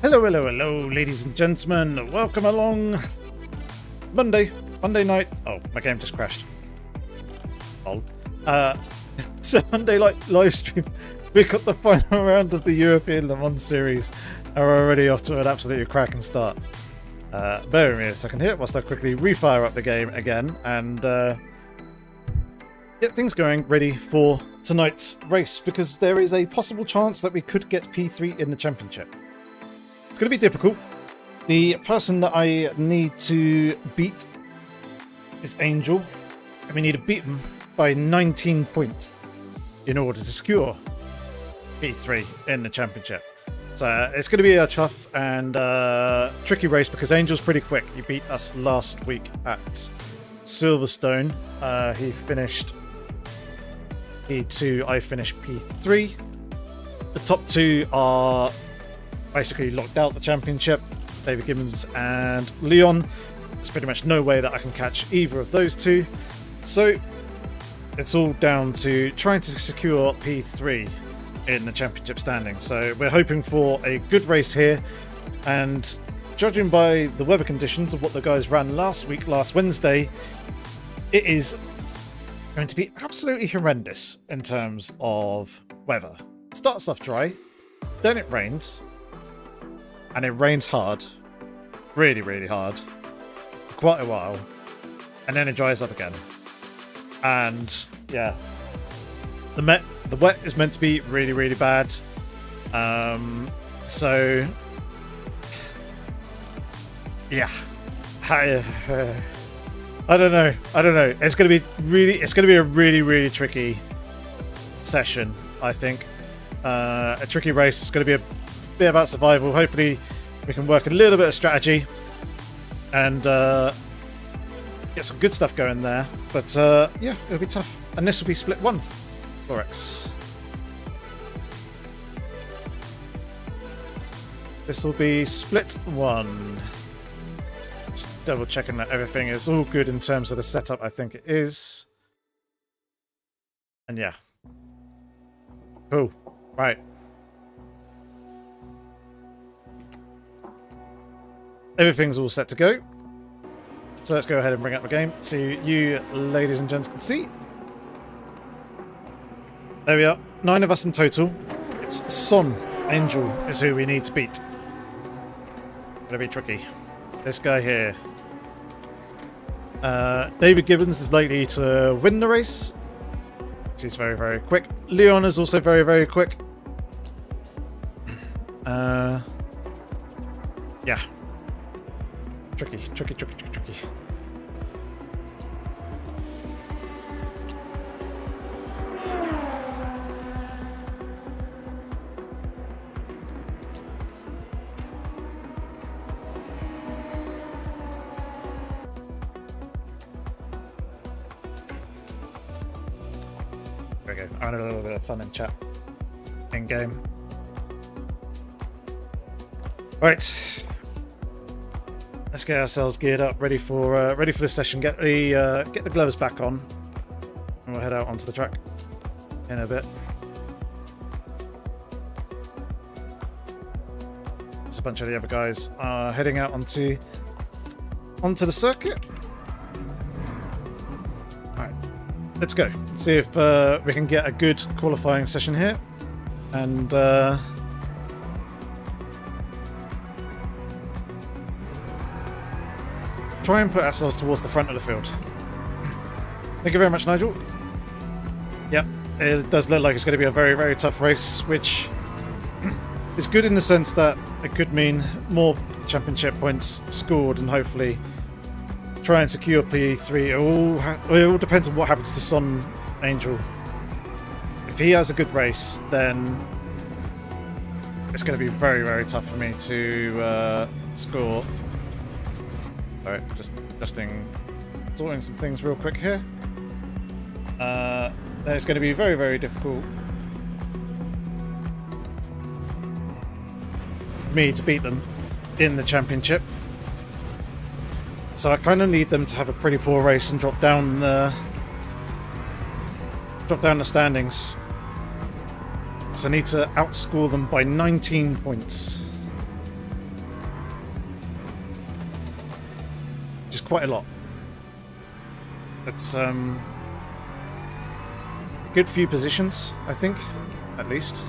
Hello, hello, hello, ladies and gentlemen. Welcome along. Monday night. Oh, my game just crashed. Oh. So Monday live stream. We got the final round of the European Le Mans series. And we're already off to an absolutely cracking start. Bear with me a second here whilst I quickly refire up the game again and get things going ready for tonight's race, because there is a possible chance that we could get P3 in the championship. It's going to be difficult. The person that I need to beat is Angel, and we need to beat him by 19 points in order to secure P3 in the championship. So it's going to be a tough and tricky race because Angel's pretty quick. He beat us last week at Silverstone. He finished P2, I finished P3. The top two are basically locked out the championship. David Gibbons and Leon. There's pretty much no way that I can catch either of those two. So it's all down to trying to secure P3 in the championship standing. So we're hoping for a good race here, and judging by the weather conditions of what the guys ran last Wednesday, it is going to be absolutely horrendous in terms of weather. It starts off dry, then it rains, and it rains hard, really, really hard, for quite a while, and then it dries up again. And yeah, the wet is meant to be really, really bad. So yeah, I don't know. It's going to be a really, really tricky session, I think. A tricky race. It's going to be a bit about survival. Hopefully we can work a little bit of strategy and get some good stuff going there. But yeah, it'll be tough. And this will be split one, Forex. This will be split one. Just double checking that everything is all good in terms of the setup. I think it is. And yeah. Cool. Right. Everything's all set to go. So let's go ahead and bring up the game so you ladies and gents can see. There we are. 9 of us in total. It's Son Angel is who we need to beat. Gonna be tricky. This guy here. David Gibbons is likely to win the race. He's very, very quick. Leon is also very, very quick. Yeah. Tricky. There we go. I had a little bit of fun in chat. In game. Right. Let's get ourselves geared up, ready for this session. Get the gloves back on, and we'll head out onto the track in a bit. There's a bunch of the other guys heading out onto the circuit. All right, let's go. Let's see if we can get a good qualifying session here, and try and put ourselves towards the front of the field. Thank you very much, Nigel. Yep, it does look like it's going to be a very, very tough race, which is good in the sense that it could mean more championship points scored and hopefully try and secure P3. It all depends on what happens to Son Angel. If he has a good race, then it's going to be very, very tough for me to score. Alright, just sorting some things real quick here. Then it's going to be very, very difficult for me to beat them in the championship. So I kind of need them to have a pretty poor race and drop down the standings. So I need to outscore them by 19 points. quite a lot. It's a good few positions, I think, at least.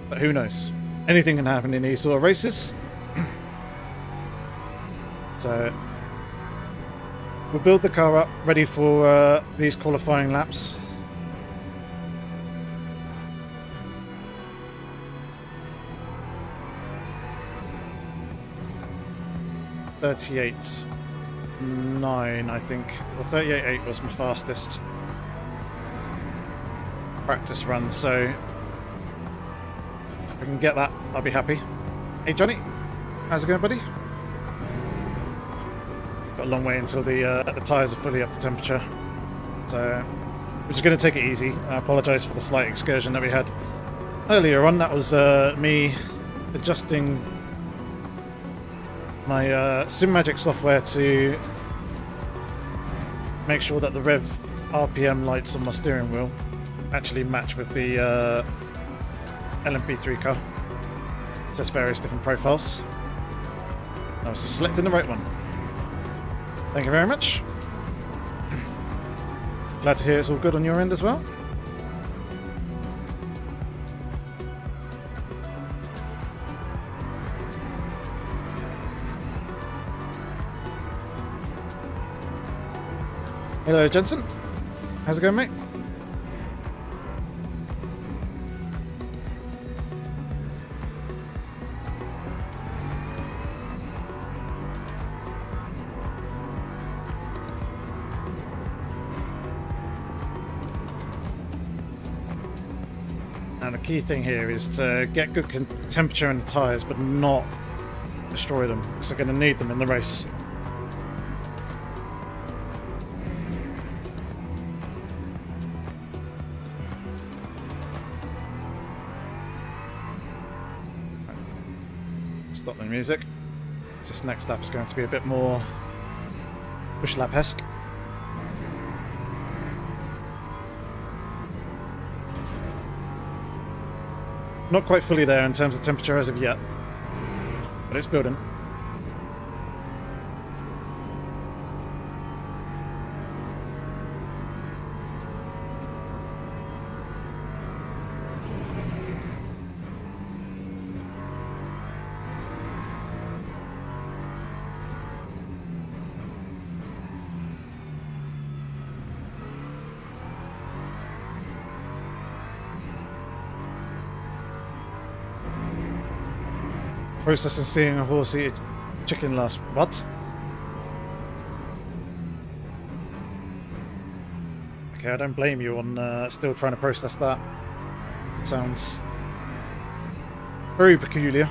But who knows? Anything can happen in these sort of races. So we'll build the car up ready for these qualifying laps. .38.9, I think. Well, 38.8 was my fastest practice run, so if I can get that, I'll be happy. Hey Johnny, how's it going, buddy? Got a long way until the tyres are fully up to temperature, so we're just going to take it easy. I apologise for the slight excursion that we had earlier on. That was me adjusting my Simagic software to make sure that the rev RPM lights on my steering wheel actually match with the LMP3 car. It says various different profiles. I was just selecting the right one. Thank you very much. Glad to hear it's all good on your end as well. Hello Jensen, how's it going, mate? And the key thing here is to get good temperature in the tyres, but not destroy them, because they're going to need them in the race. Stop the music. This next lap is going to be a bit more push lap-esque. Not quite fully there in terms of temperature as of yet, but it's building. Processing seeing a horse eat a chicken last... What? Okay, I don't blame you on still trying to process that. It sounds very peculiar.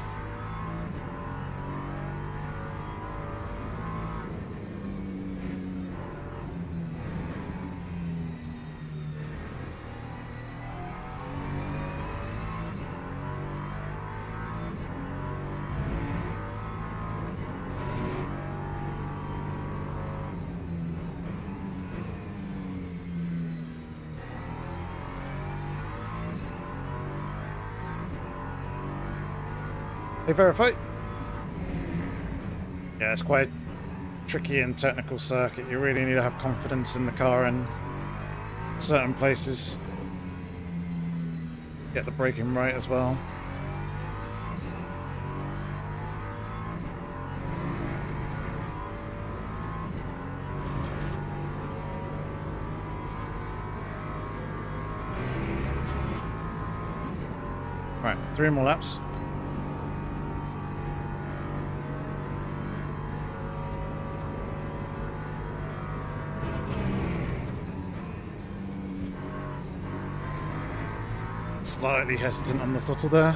They verify. Yeah, it's quite a tricky and technical circuit. You really need to have confidence in the car in certain places. Get the braking right as well. Right, 3 more laps. Slightly hesitant on the throttle there.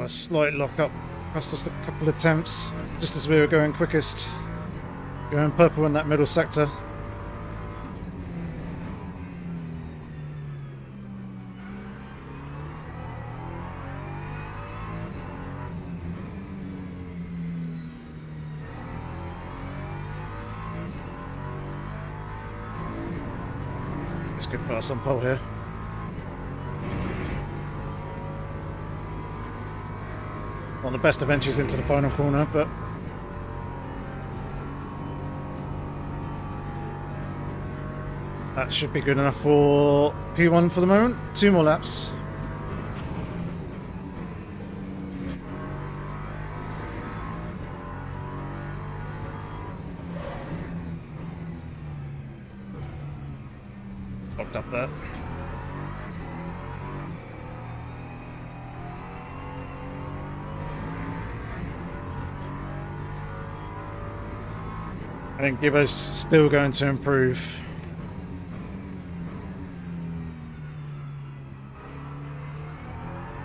a slight lock-up. Cost us a couple of attempts, just as we were going quickest. Going purple in that middle sector. It's a good pass on pole here. Not the best of entries into the final corner, but that should be good enough for P1 for the moment. 2 more laps. Popped up there. I think Gibbo's still going to improve.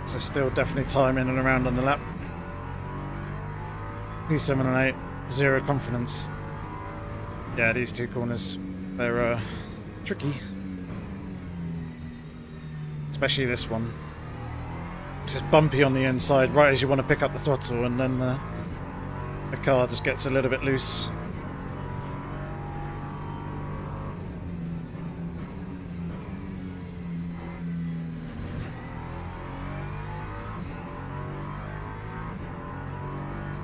So still definitely time in and around on the lap. P7 and 8, 0 confidence. Yeah, these 2 corners, they're tricky. Especially this one. It's just bumpy on the inside right as you want to pick up the throttle, and then the car just gets a little bit loose.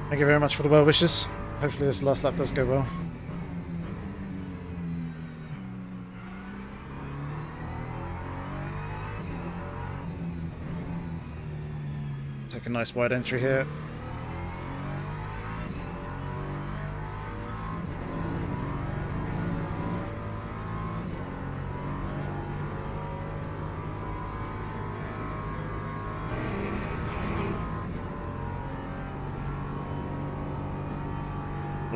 Thank you very much for the well wishes. Hopefully this last lap does go well. Take a nice wide entry here.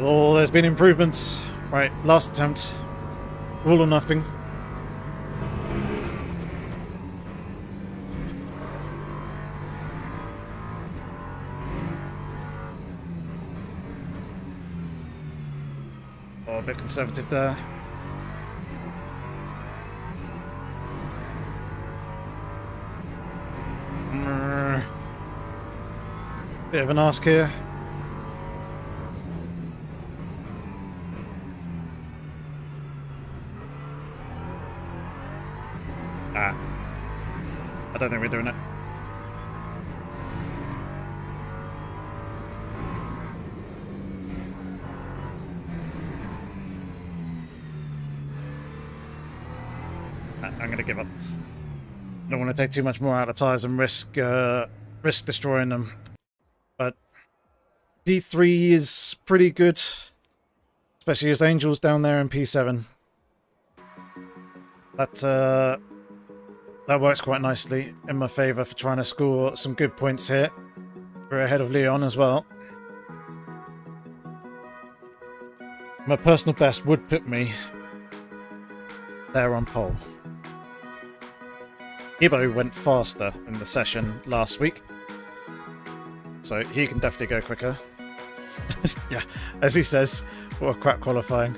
Oh, there's been improvements. Right, last attempt. All or nothing. Oh, a bit conservative there. Bit of an ask here. I don't think we're doing it. I'm going to give up. I don't want to take too much more out of tyres and risk destroying them. But P3 is pretty good, especially as Angel's down there in P7. That works quite nicely in my favour for trying to score some good points here. We're ahead of Leon as well. My personal best would put me there on pole. Gibbo went faster in the session last week, so he can definitely go quicker. Yeah, as he says, what a crap qualifying.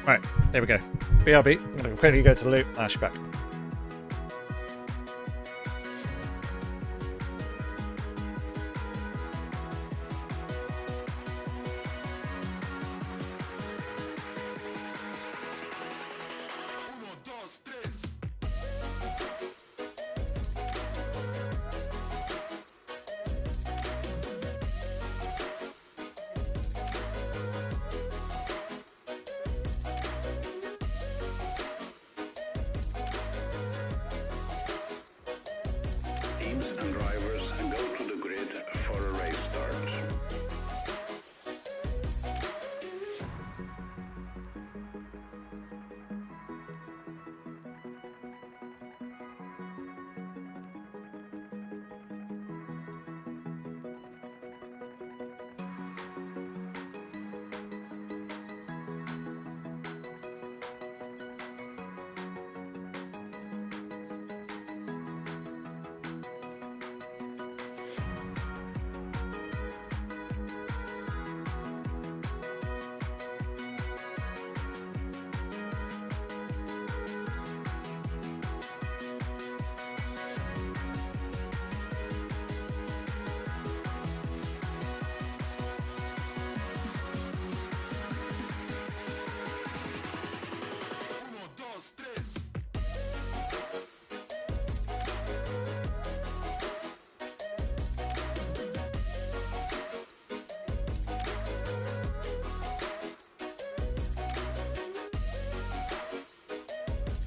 Right, there we go. BRB, I'm going to quickly go to the loop. She's back.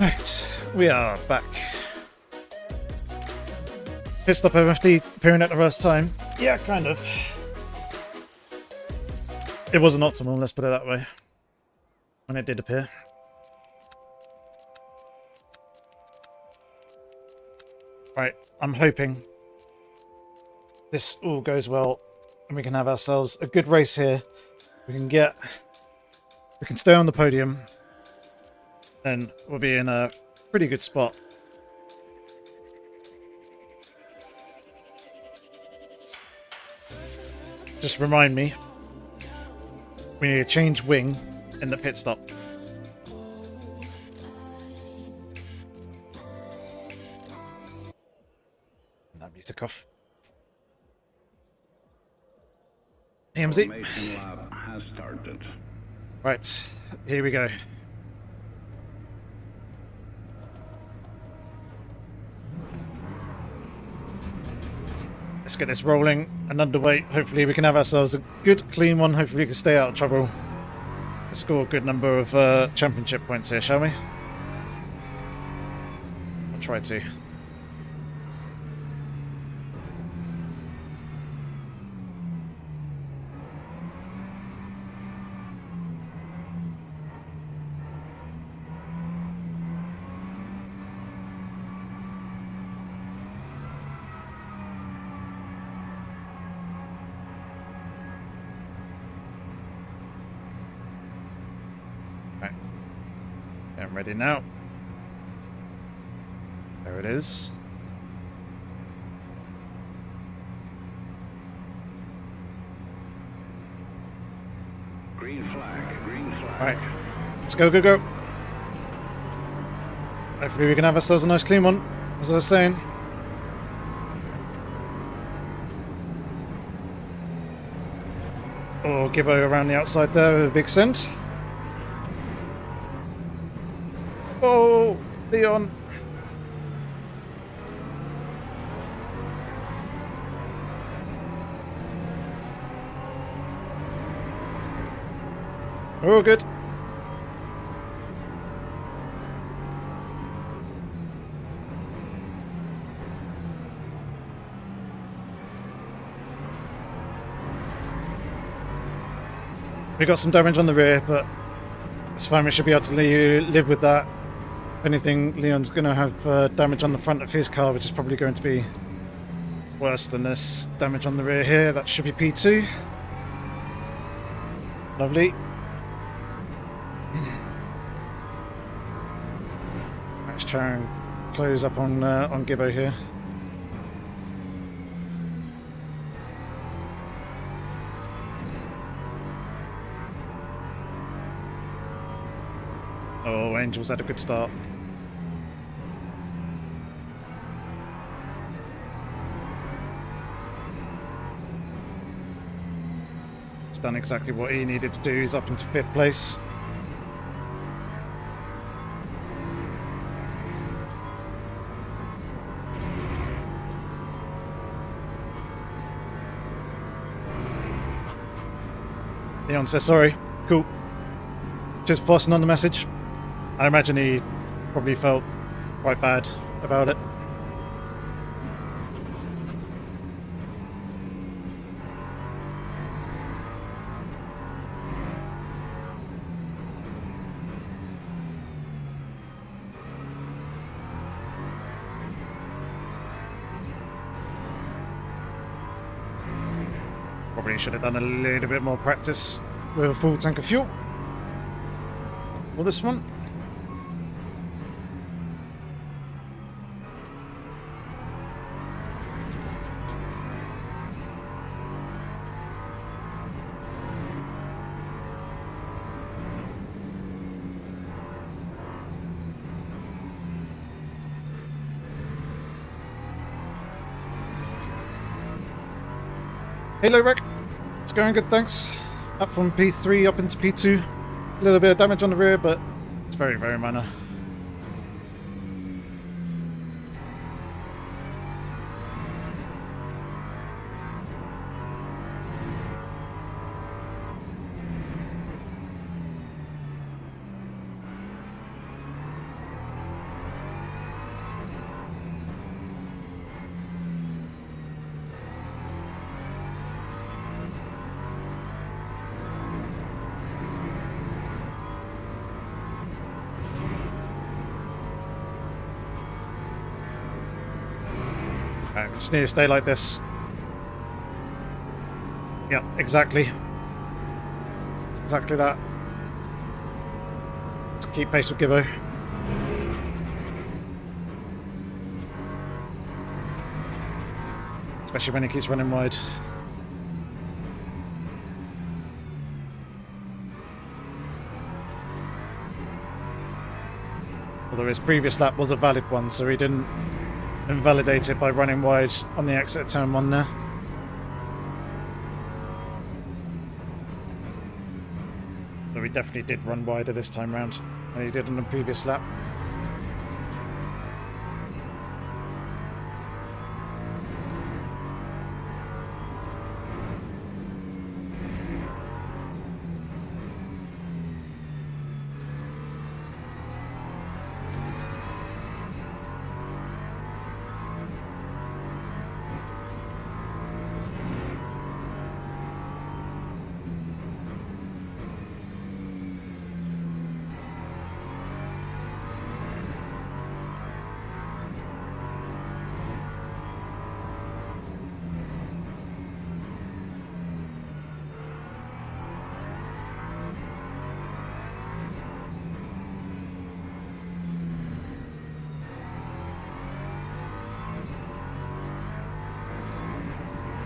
Right, we are back. Pit stop MFD appearing at the worst time. Yeah, kind of. It wasn't optimal, let's put it that way, when it did appear. Right, I'm hoping this all goes well and we can have ourselves a good race here. We can stay on the podium, then we'll be in a pretty good spot. Just remind me, we need to change wing in the pit stop. That music off. EMZ. Lab has started. Right, here we go. Let's get this rolling and underway. Hopefully we can have ourselves a good, clean one. Hopefully we can stay out of trouble. Let's score a good number of championship points here, shall we? I'll try to. I'm ready now. There it is. Green flag, green flag. Right, let's go, go, go. Hopefully we can have ourselves a nice clean one, as I was saying. Oh, Gibbo around the outside there with a big send. Oh, Leon. We're all good. We got some damage on the rear, but it's fine. We should be able to live with that. If anything, Leon's going to have damage on the front of his car, which is probably going to be worse than this damage on the rear here. That should be P2. Lovely. Let's try and close up on Gibbo here. Oh, Angel's had a good start. He's done exactly what he needed to do. He's up into 5th place. Leon says sorry. Cool. Just passing on the message. I imagine he probably felt quite bad about it. Probably should have done a little bit more practice with a full tank of fuel. For this one. Hello, Rick. It's going good, thanks. Up from P3 up into P2. A little bit of damage on the rear, but it's very, very minor. Alright, we just need to stay like this. Yep, exactly. Exactly that. Just keep pace with Gibbo. Especially when he keeps running wide. Although his previous lap was a valid one, so he didn't invalidate it by running wide on the exit turn 1 there. Though he definitely did run wider this time round than he did on the previous lap.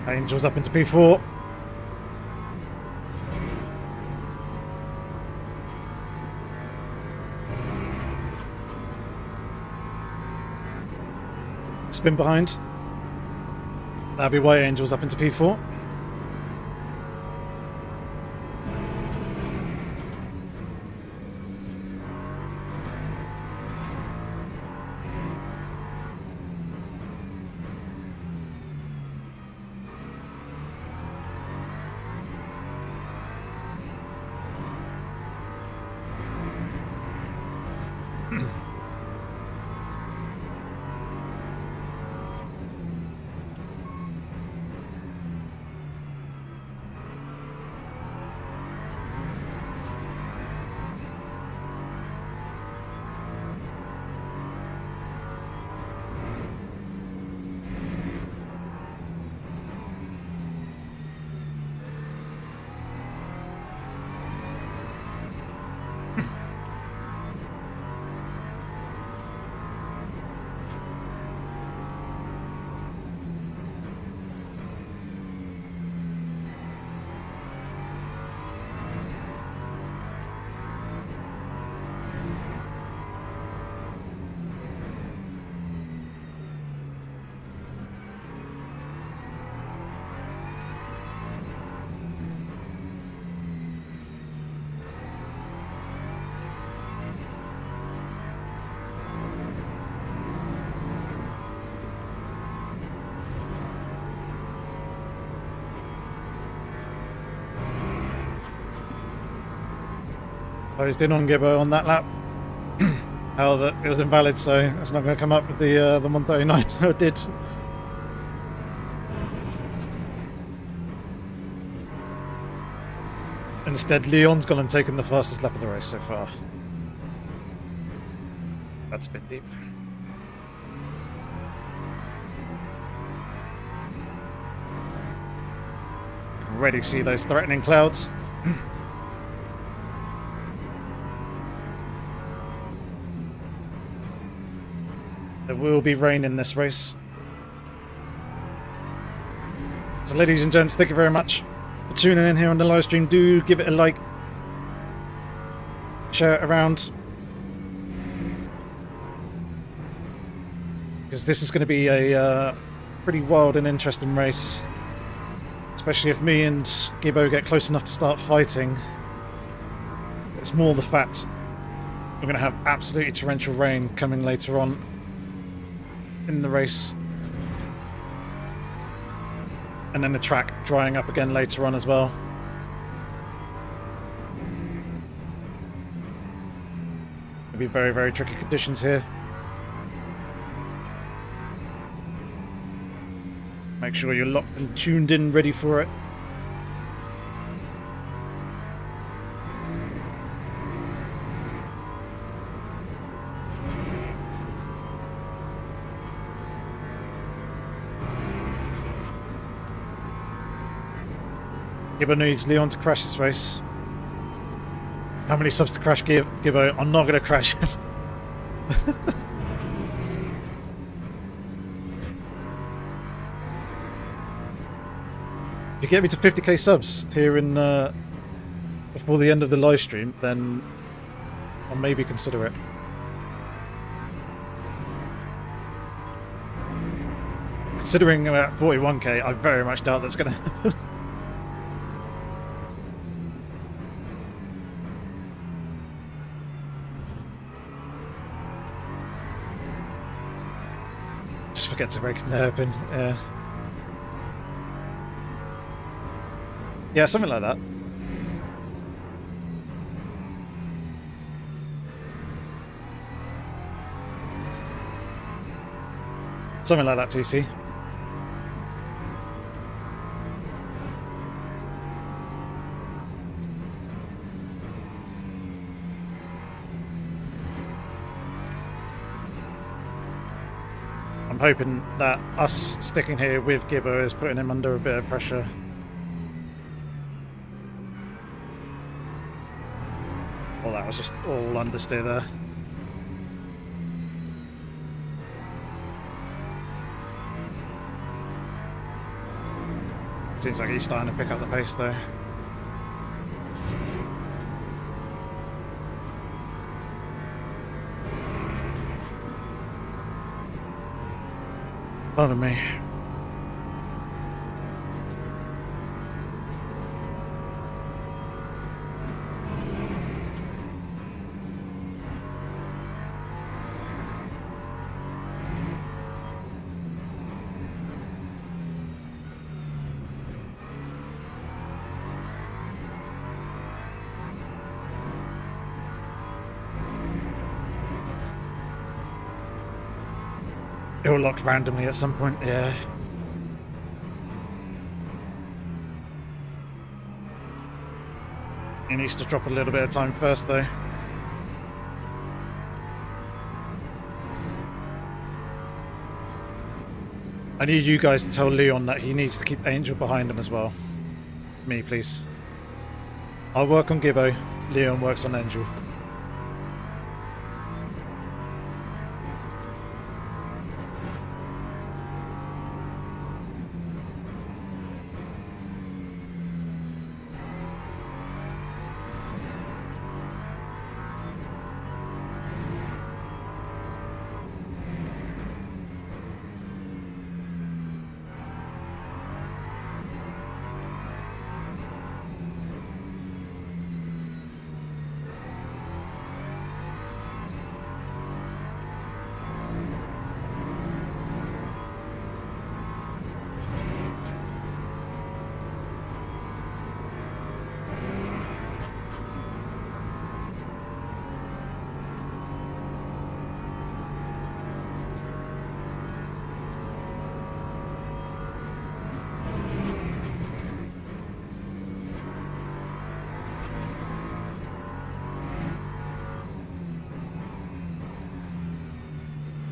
Angel's up into P4. Spin behind. That'll be why Angel's up into P4. Closed in on Gibbo on that lap. However, it was invalid, so it's not going to come up with the 139 I did. Instead, Leon's gone and taken the fastest lap of the race so far. That's a bit deep. You can already see those threatening clouds. There will be rain in this race. So ladies and gents, thank you very much for tuning in here on the live stream. Do give it a like. Share it around. Because this is going to be a pretty wild and interesting race. Especially if me and Gibbo get close enough to start fighting. It's more the fact we're going to have absolutely torrential rain coming later on in the race, and then the track drying up again later on as well. It'll be very, very tricky conditions here. Make sure you're locked and tuned in, ready for it. Gibbo needs Leon to crash this race. How many subs to crash Gibbo? I'm not going to crash him. If you get me to 50k subs here in before the end of the live stream, then I'll maybe consider it. Considering about 41k, I very much doubt that's going to happen. Just forget to break an hairpin. Yeah. Yeah, something like that. Something like that, TC. I'm hoping that us sticking here with Gibbo is putting him under a bit of pressure. Well, that was just all understeer there. Seems like he's starting to pick up the pace though. Pardon me. It will lock randomly at some point, yeah. He needs to drop a little bit of time first, though. I need you guys to tell Leon that he needs to keep Angel behind him as well. Me, please. I'll work on Gibbo. Leon works on Angel.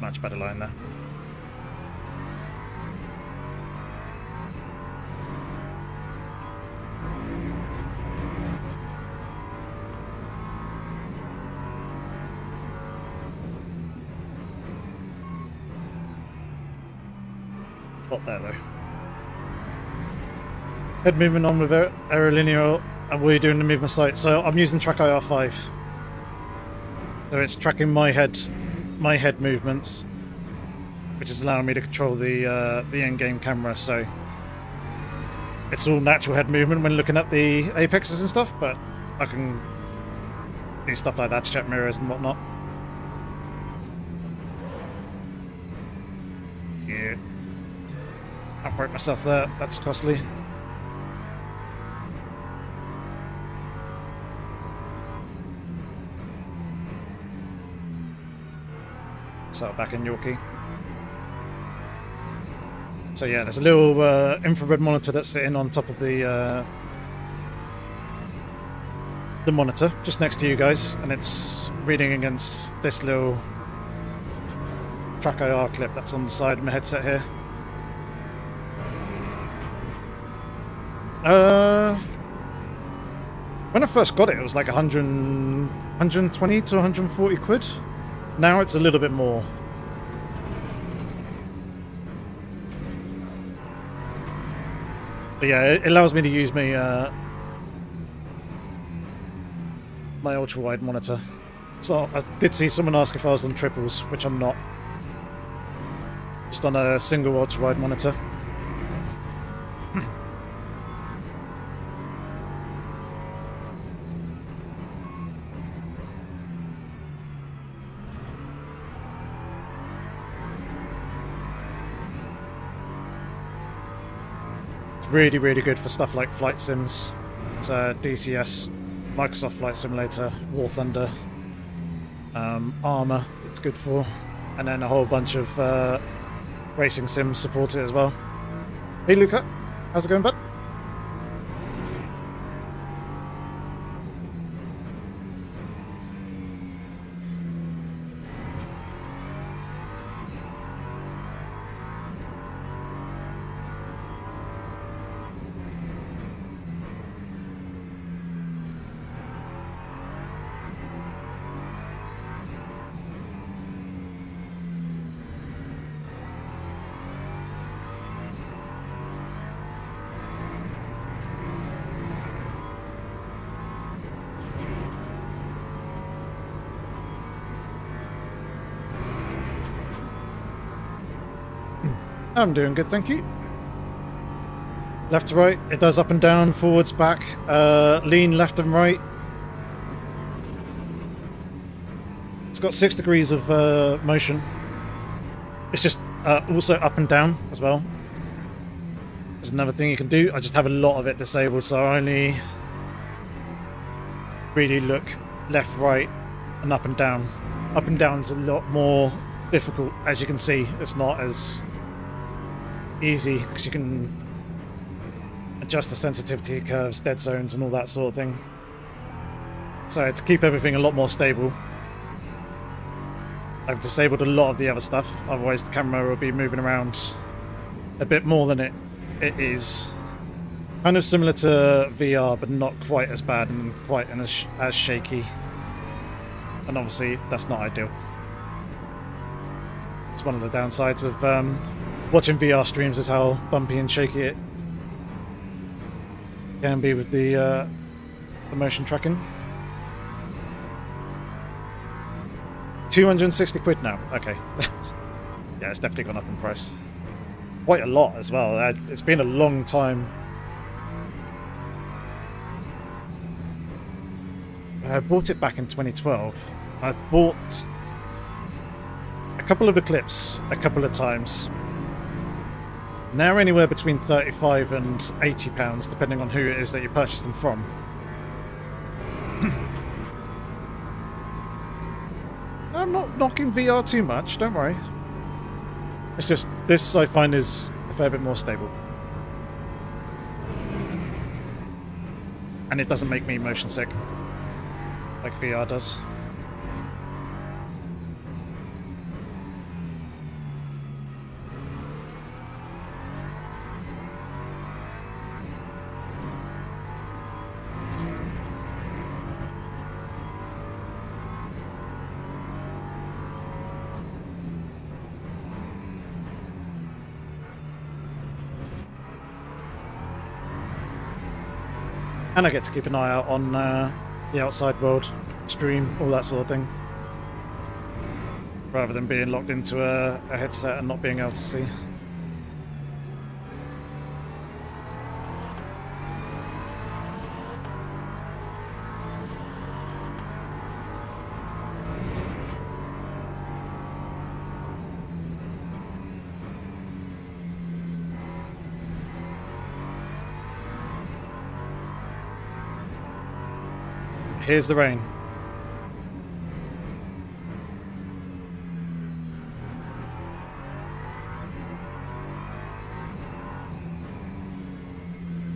Much better line there. Not there though. Head movement on with aerolinear, and we're doing the movement sight. So I'm using Track IR5. So it's tracking my head movements, which is allowing me to control the in-game camera. So it's all natural head movement when looking at the apexes and stuff, but I can do stuff like that to check mirrors and whatnot. Yeah, I broke myself there. That's costly. So back in Yorkie. So yeah, there's a little infrared monitor that's sitting on top of the monitor just next to you guys, and it's reading against this little Track IR clip that's on the side of my headset here. When I first got it, it was like 120 to 140 quid. Now it's a little bit more. But yeah, it allows me to use my my ultra-wide monitor. So I did see someone ask if I was on triples, which I'm not. Just on a single ultra-wide monitor. Really, really good for stuff like flight sims. It's DCS, Microsoft Flight Simulator, War Thunder, Armour it's good for, and then a whole bunch of racing sims support it as well. Hey Luca, how's it going, bud? I'm doing good, thank you. Left to right, it does up and down, forwards, back, lean left and right. It's got 6 degrees of motion. It's just also up and down as well. There's another thing you can do. I just have a lot of it disabled, so I only really look left, right, and up and down. Up and down's a lot more difficult, as you can see. It's not as easy because you can adjust the sensitivity curves, dead zones, and all that sort of thing. So to keep everything a lot more stable, I've disabled a lot of the other stuff. Otherwise, the camera will be moving around a bit more than it is. Kind of similar to VR, but not quite as bad and quite as shaky. And obviously, that's not ideal. It's one of the downsides of watching VR streams, is how bumpy and shaky it can be with the motion tracking. 260 quid now. Okay. Yeah, it's definitely gone up in price. Quite a lot as well. It's been a long time. I bought it back in 2012. I bought a couple of Eclipse a couple of times. Now anywhere between £35 and £80, depending on who it is that you purchase them from. I'm not knocking VR too much, don't worry. It's just, this I find is a fair bit more stable. And it doesn't make me motion sick like VR does. And I get to keep an eye out on the outside world, stream, all that sort of thing. Rather than being locked into a headset and not being able to see. Here's the rain.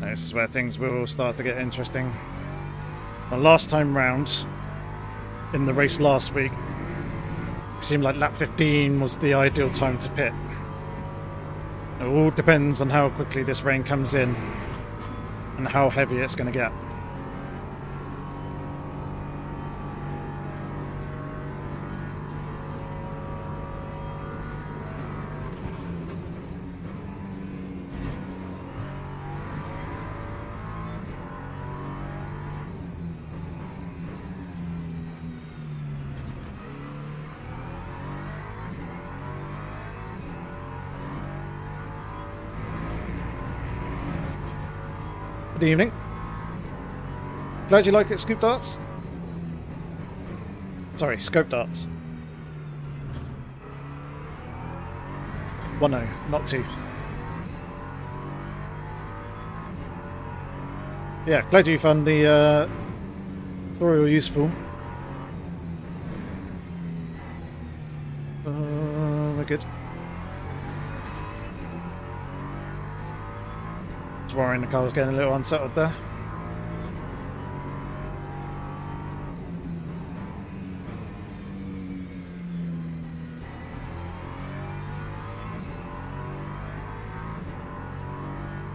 This is where things will start to get interesting. The last time round, in the race last week, it seemed like lap 15 was the ideal time to pit. It all depends on how quickly this rain comes in. and how heavy it's going to get. Good evening. Glad you like it, Scoop Darts. Sorry, Scope Darts. 1-0, not 2. Yeah, glad you found the tutorial useful. We're good. Worrying the car was getting a little unsettled there.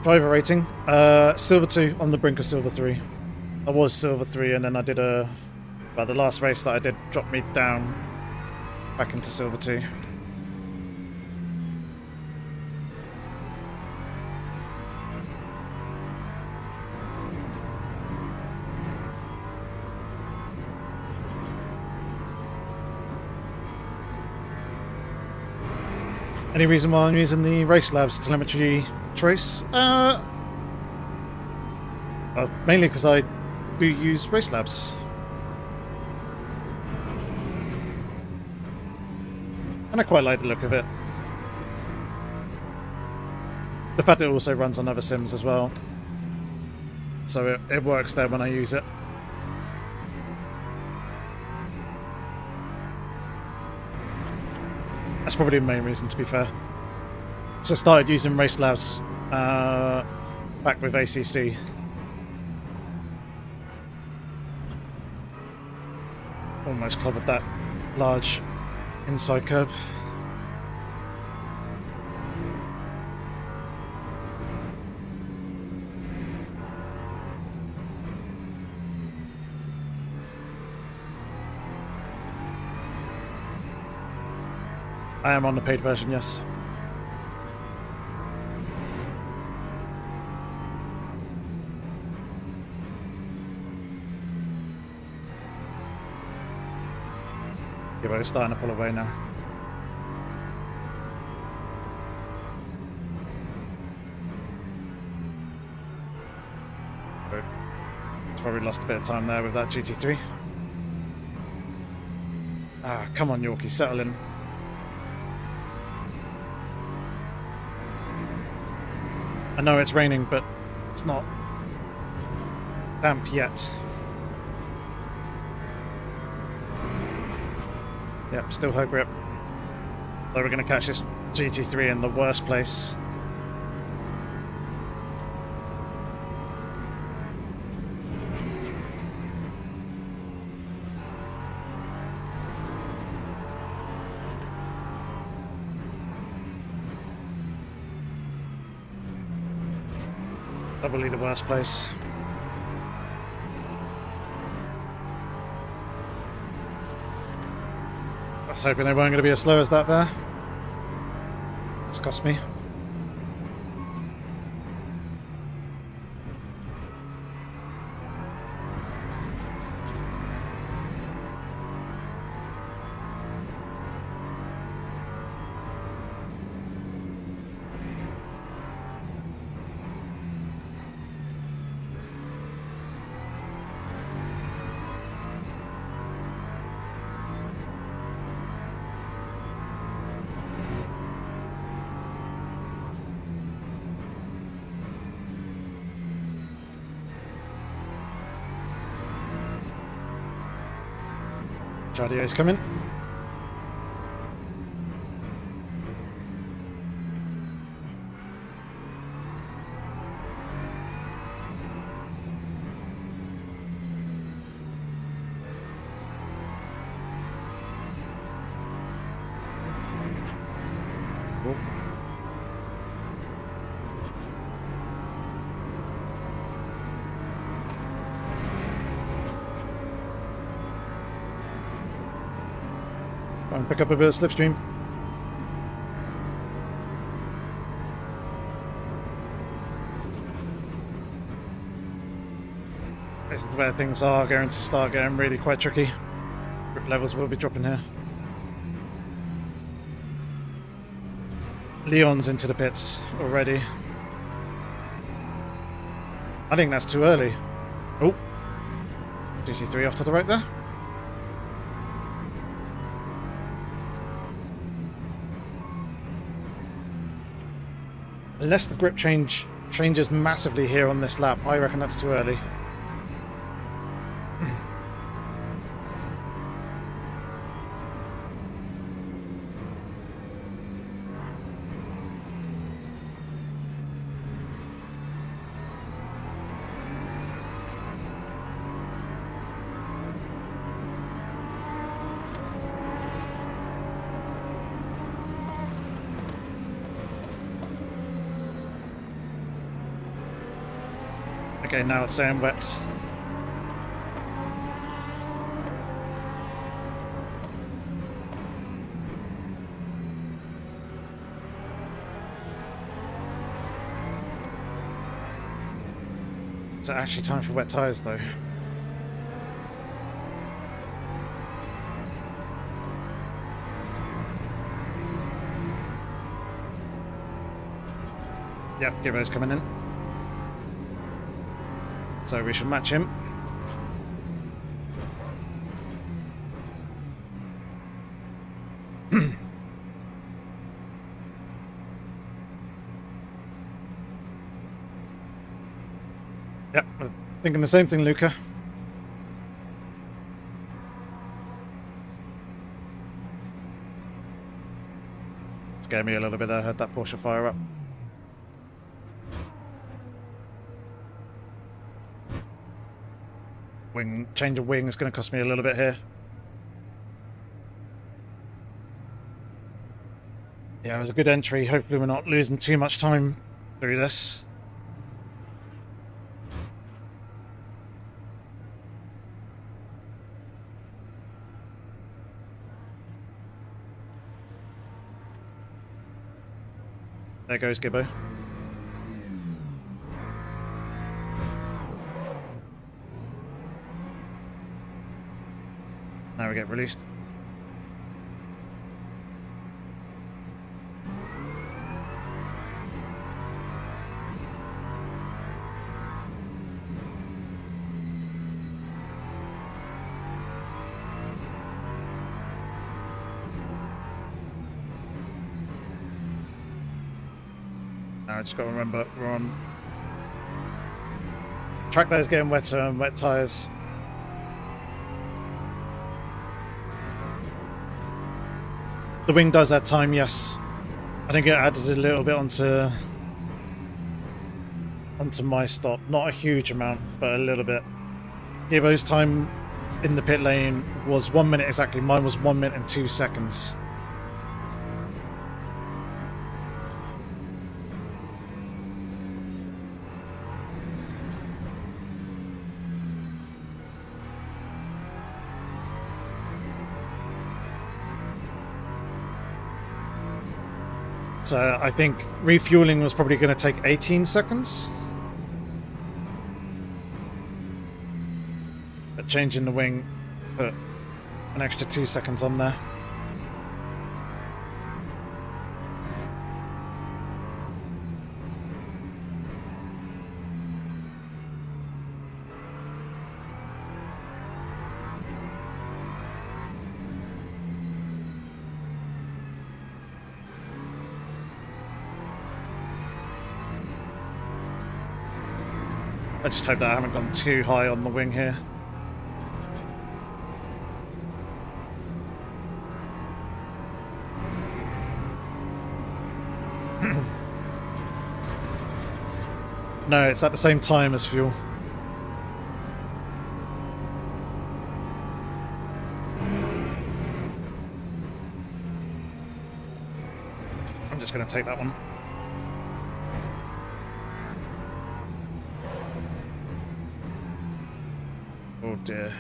Driver rating, Silver 2 on the brink of Silver 3. I was Silver 3 and then I did the last race that I did dropped me down back into Silver 2. Any reason why I'm using the Race Labs telemetry trace? Mainly because I do use Race Labs. And I quite like the look of it. The fact it also runs on other sims as well. So it works there when I use it. That's probably the main reason, to be fair. So I started using Race Labs back with ACC. Almost clobbered that large inside curb. I am on the paid version, yes. Yeah, we're starting to pull away now. Probably lost a bit of time there with that GT3. Ah, come on, Yorkie, settle in. I know it's raining, but it's not damp yet. Yep, still her grip. Though we're going to catch this GT3 in the worst place. Probably the worst place. I was hoping they weren't going to be as slow as that there. It's cost me. Jardier's coming. and pick up a bit of slipstream. This is where things are going to start getting really quite tricky. Grip levels will be dropping here. Leon's into the pits already. I think that's too early. Oh, GC3 off to the right there. Unless the grip changes massively here on this lap, I reckon that's too early. Okay, now it's saying wet. Is it actually time for wet tyres though? Yep, Gibbo's coming in. So we should match him. Yep, we're thinking the same thing, Luca. Scared me a little bit there, I heard that Porsche fire up. Change of wing is going to cost me a little bit here. Yeah, it was a good entry. Hopefully we're not losing too much time through this. There goes Gibbo. Now we get released. Now I just got to remember we're on track that is getting wetter and wet tyres. The wing does add time, yes. I think it added a little bit onto my stop. Not a huge amount, but a little bit. Gibbo's time in the pit lane was 1 minute exactly. Mine was 1 minute and 2 seconds. So I think refueling was probably going to take 18 seconds. But changing the wing put an extra 2 seconds on there. I just hope that I haven't gone too high on the wing here. No, it's at the same time as fuel. I'm just going to take that one. Oh dear.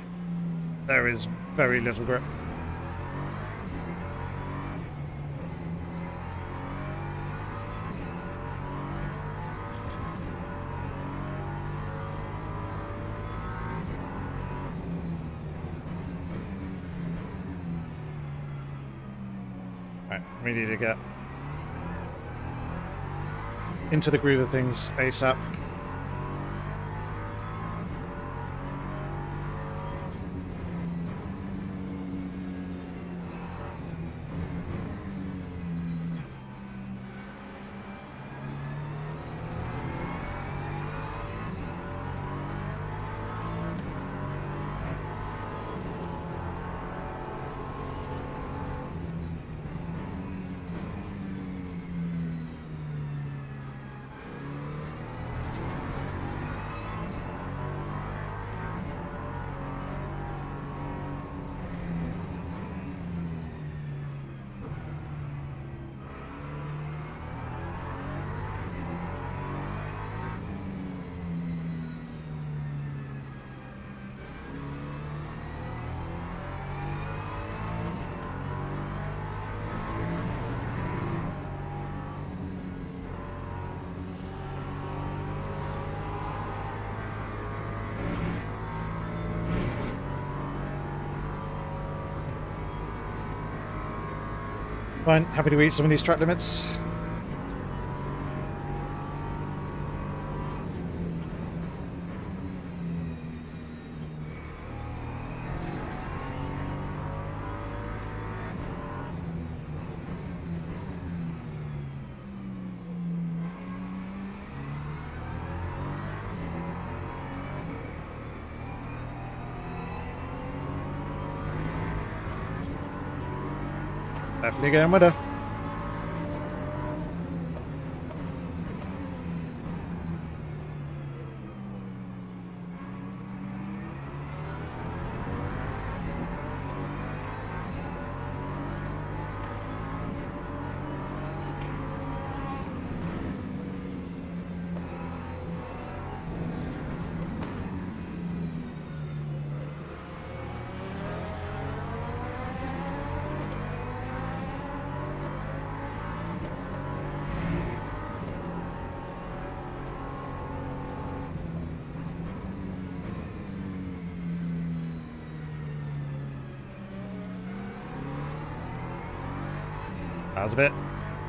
There is very little grip. Right, we need to get into the groove of things ASAP. Fine, happy to eat some of these track limits. Definitely going with her. That was a bit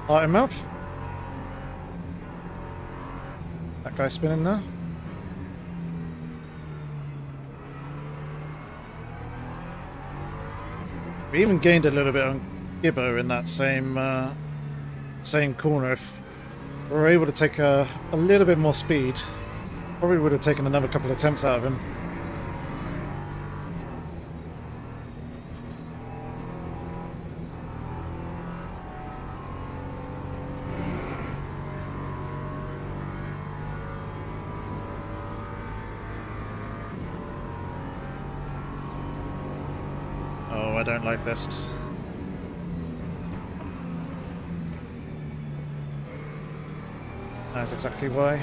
heart in mouth. That guy spinning there. We even gained a little bit on Gibbo in that same corner. If we were able to take a little bit more speed, probably would have taken another couple of attempts out of him. I don't like this. That's exactly why.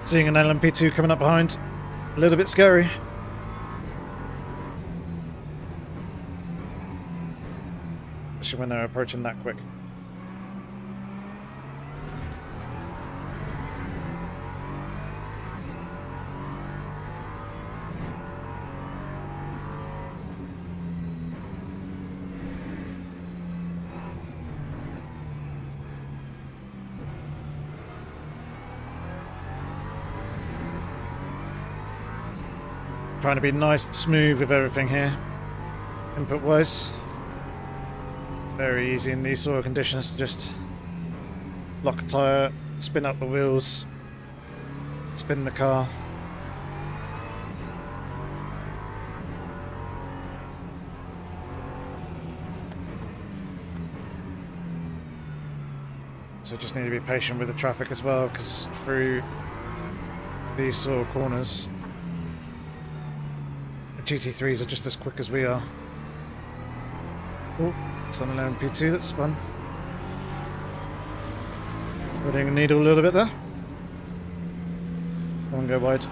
Seeing an LMP2 coming up behind, a little bit scary. When they're approaching that quick. Trying to be nice and smooth with everything here, input wise. Very easy in these sort of conditions to just lock a tyre, spin up the wheels, spin the car. So just need to be patient with the traffic as well, because through these sort of corners, the GT3s are just as quick as we are. Oh. It's on an LMP2 that's spun. Putting a needle a little bit there. One go wide.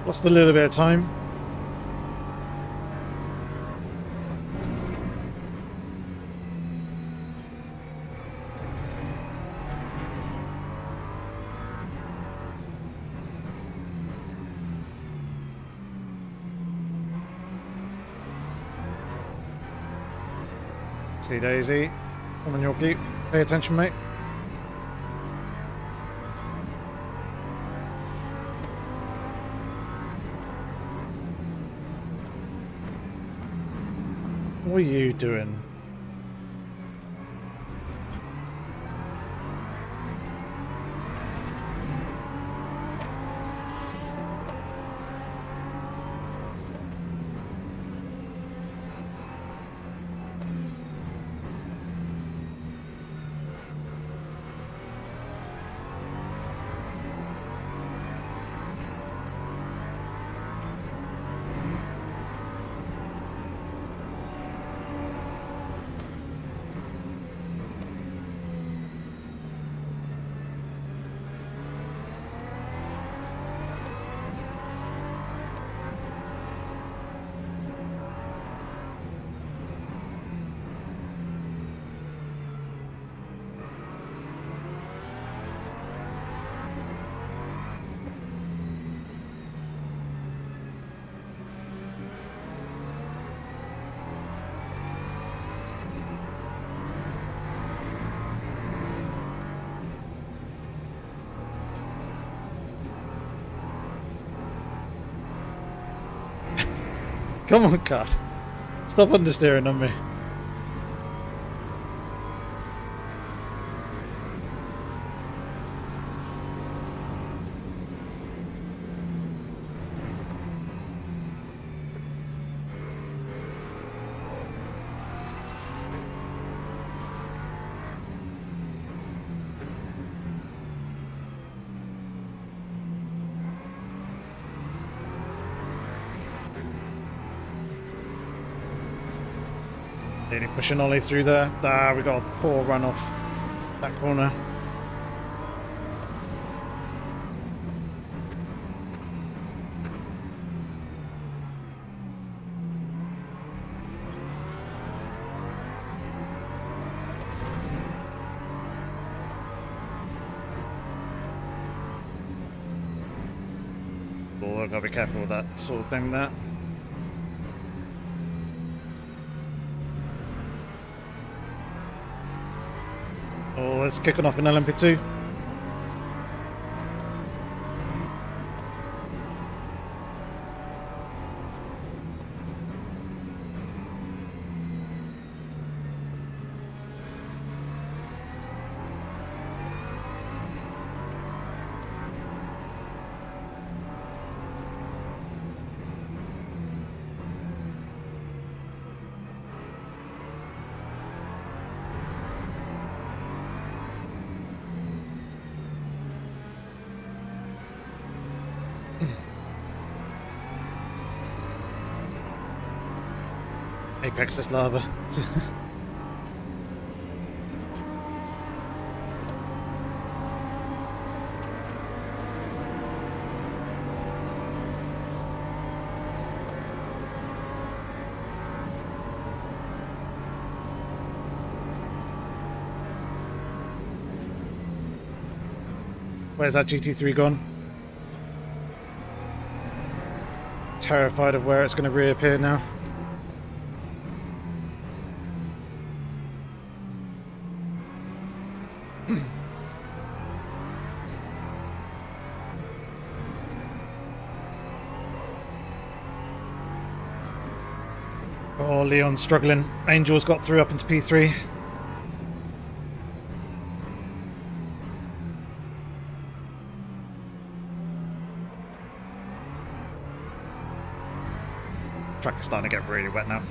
Lost a little bit of time. See Daisy. Come on, Yorkie. Pay attention, mate. What are you doing? Come on, car. Stop understeering on me. Nearly pushing Ollie through there. Ah, we got a poor run off that corner. Oh, I've got to be careful with that sort of thing there. Oh, it's kicking off in LMP2. Apex this lava. Where's that GT3 gone? Terrified of where it's going to reappear now. Oh, Leon's struggling. Angel's got through up into P3. Track is starting to get really wet now.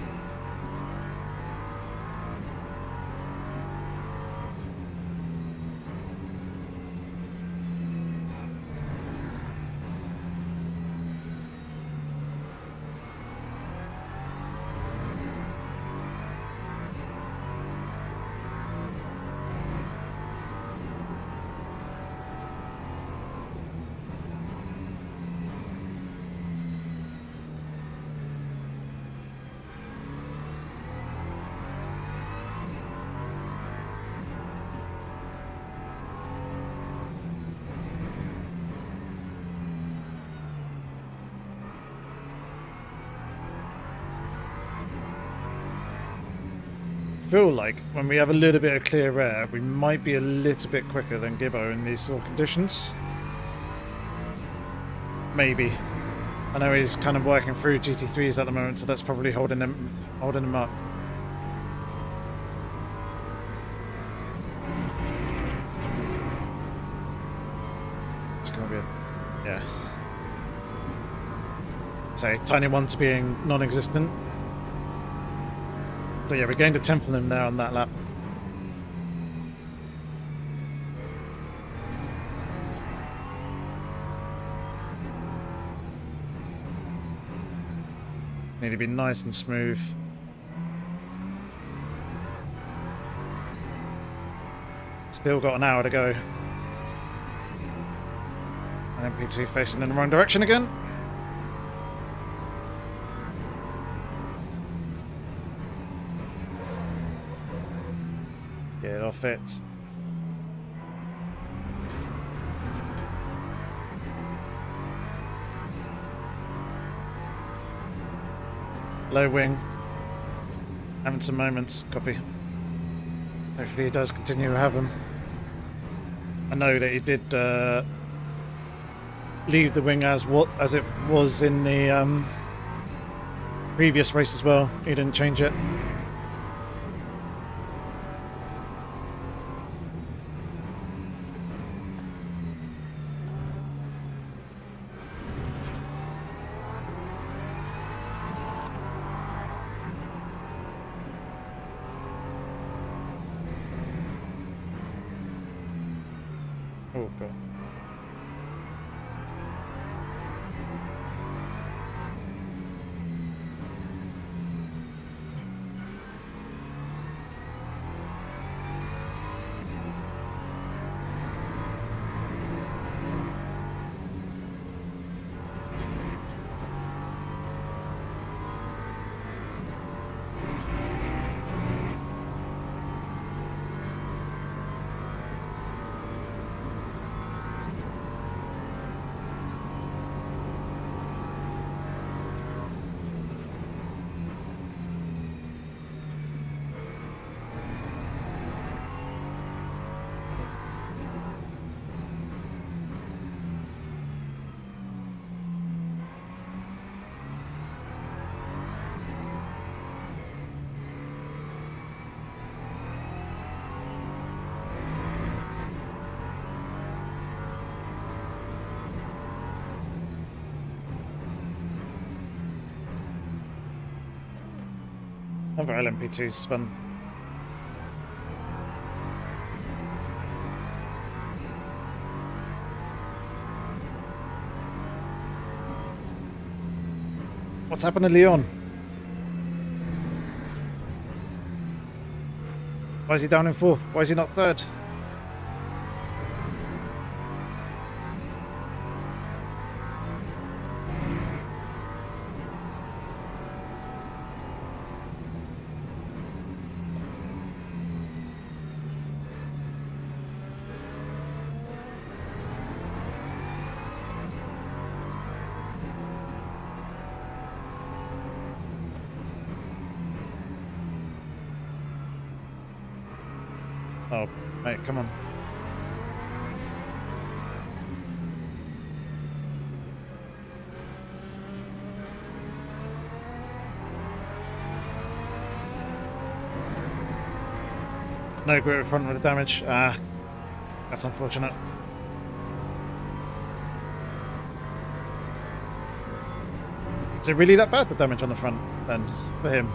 feel like when we have a little bit of clear air, we might be a little bit quicker than Gibbo in these sort of conditions. Maybe. I know he's kind of working through GT3s at the moment, so that's probably holding him up. It's gonna be yeah. Say tiny one to being non-existent. So yeah, we gained a 10th from them there on that lap. Need to be nice and smooth. Still got an hour to go. And MP2 facing in the wrong direction again. Get off it. Low wing. Having some moments. Copy. Hopefully he does continue to have them. I know that he did leave the wing as it was in the previous race as well. He didn't change it. Oh god. Another LMP2 spun. What's happened to Leon? Why is he down in fourth? Why is he not third? Oh, mate, come on. No grip front with the damage. Ah, that's unfortunate. Is it really that bad, the damage on the front, then, for him?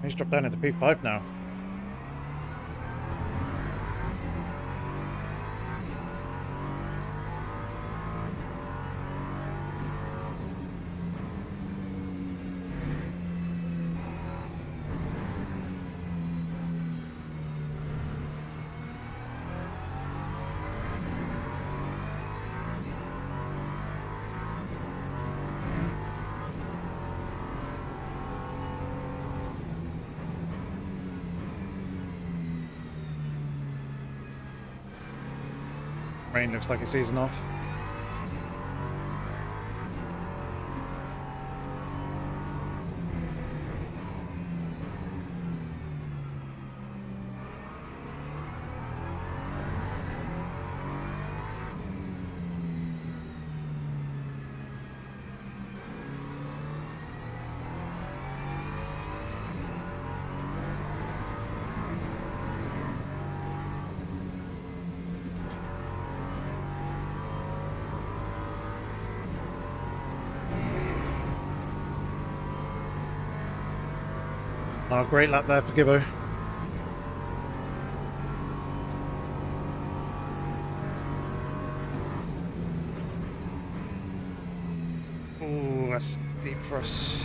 He's dropped down into P5 now. Rain looks like it's easing off. Oh, great lap there for Gibbo. Oh, that's deep for us.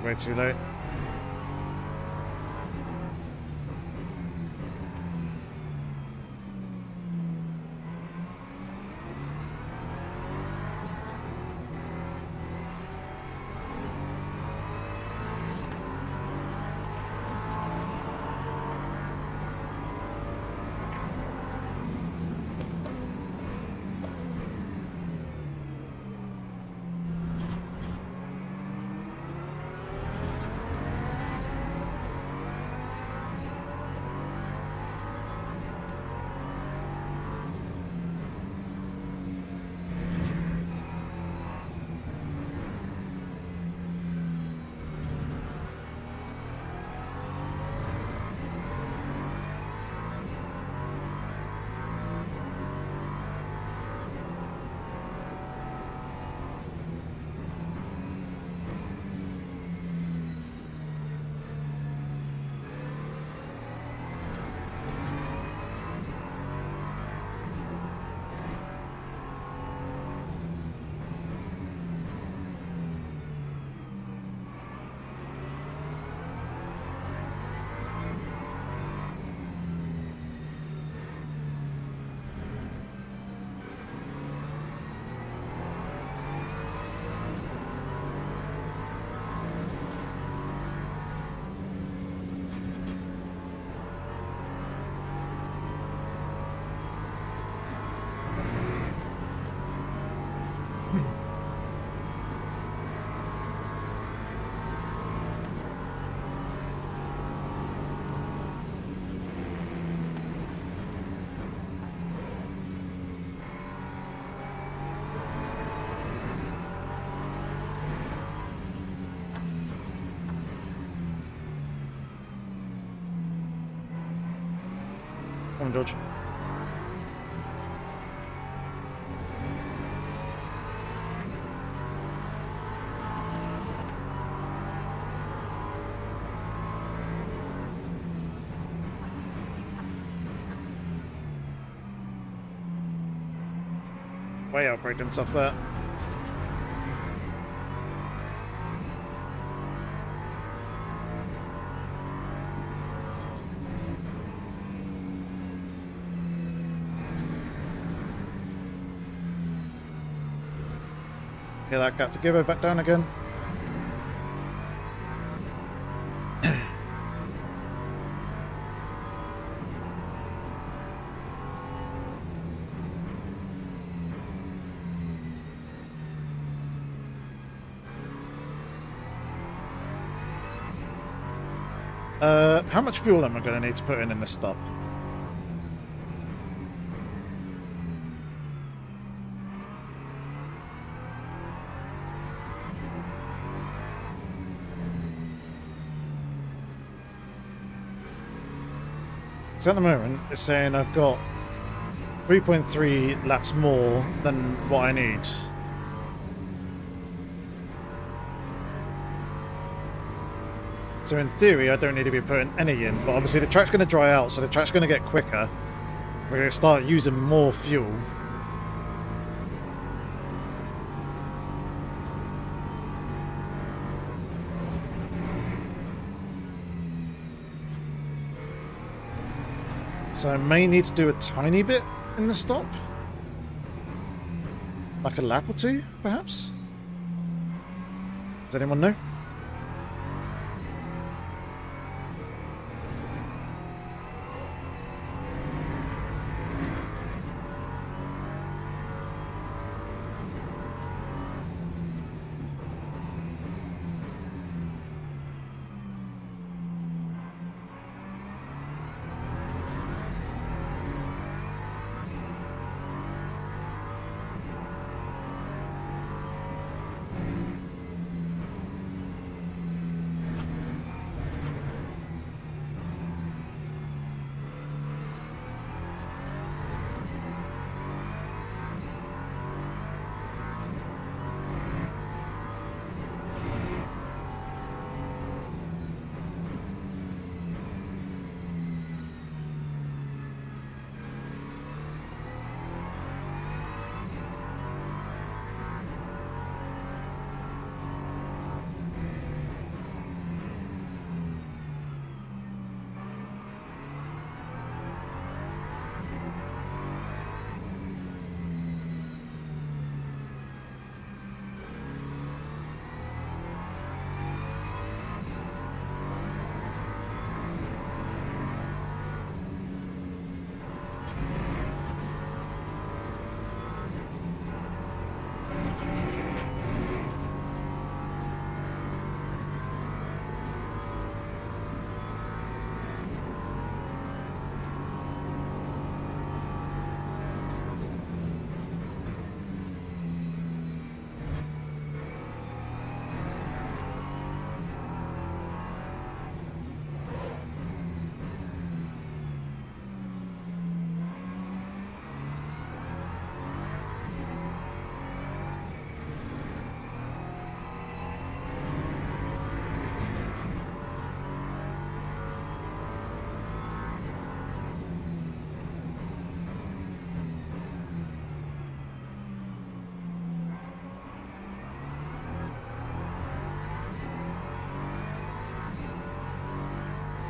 Way too late. Come on, George. Way outbraked himself there. Get that gap to Gibbo back down again. How much fuel am I going to need to put in this stop? So at the moment, it's saying I've got 3.3 laps more than what I need. So in theory, I don't need to be putting any in, but obviously the track's going to dry out, so the track's going to get quicker. We're going to start using more fuel. So I may need to do a tiny bit in the stop. Like a lap or two, perhaps? Does anyone know?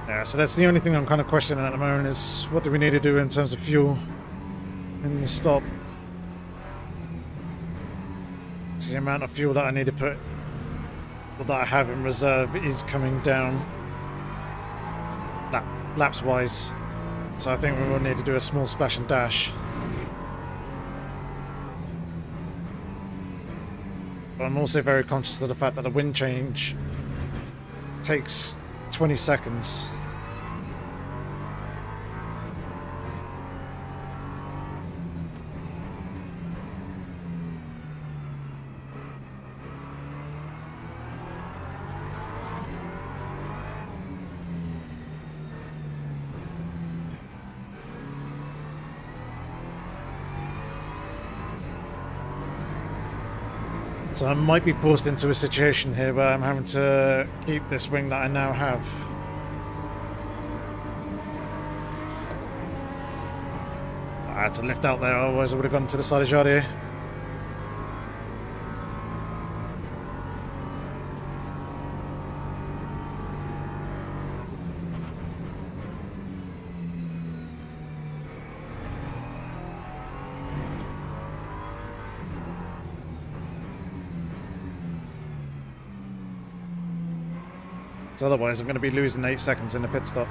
Yeah, so that's the only thing I'm kind of questioning at the moment is what do we need to do in terms of fuel in the stop. So the amount of fuel that I need to put, or that I have in reserve, is coming down laps wise. So I think we will need to do a small splash and dash. But I'm also very conscious of the fact that the wind change takes 20 seconds. So I might be forced into a situation here where I'm having to keep this wing that I now have. I had to lift out there, otherwise I would have gone to the side of Jardier. So otherwise I'm going to be losing 8 seconds in the pit stop.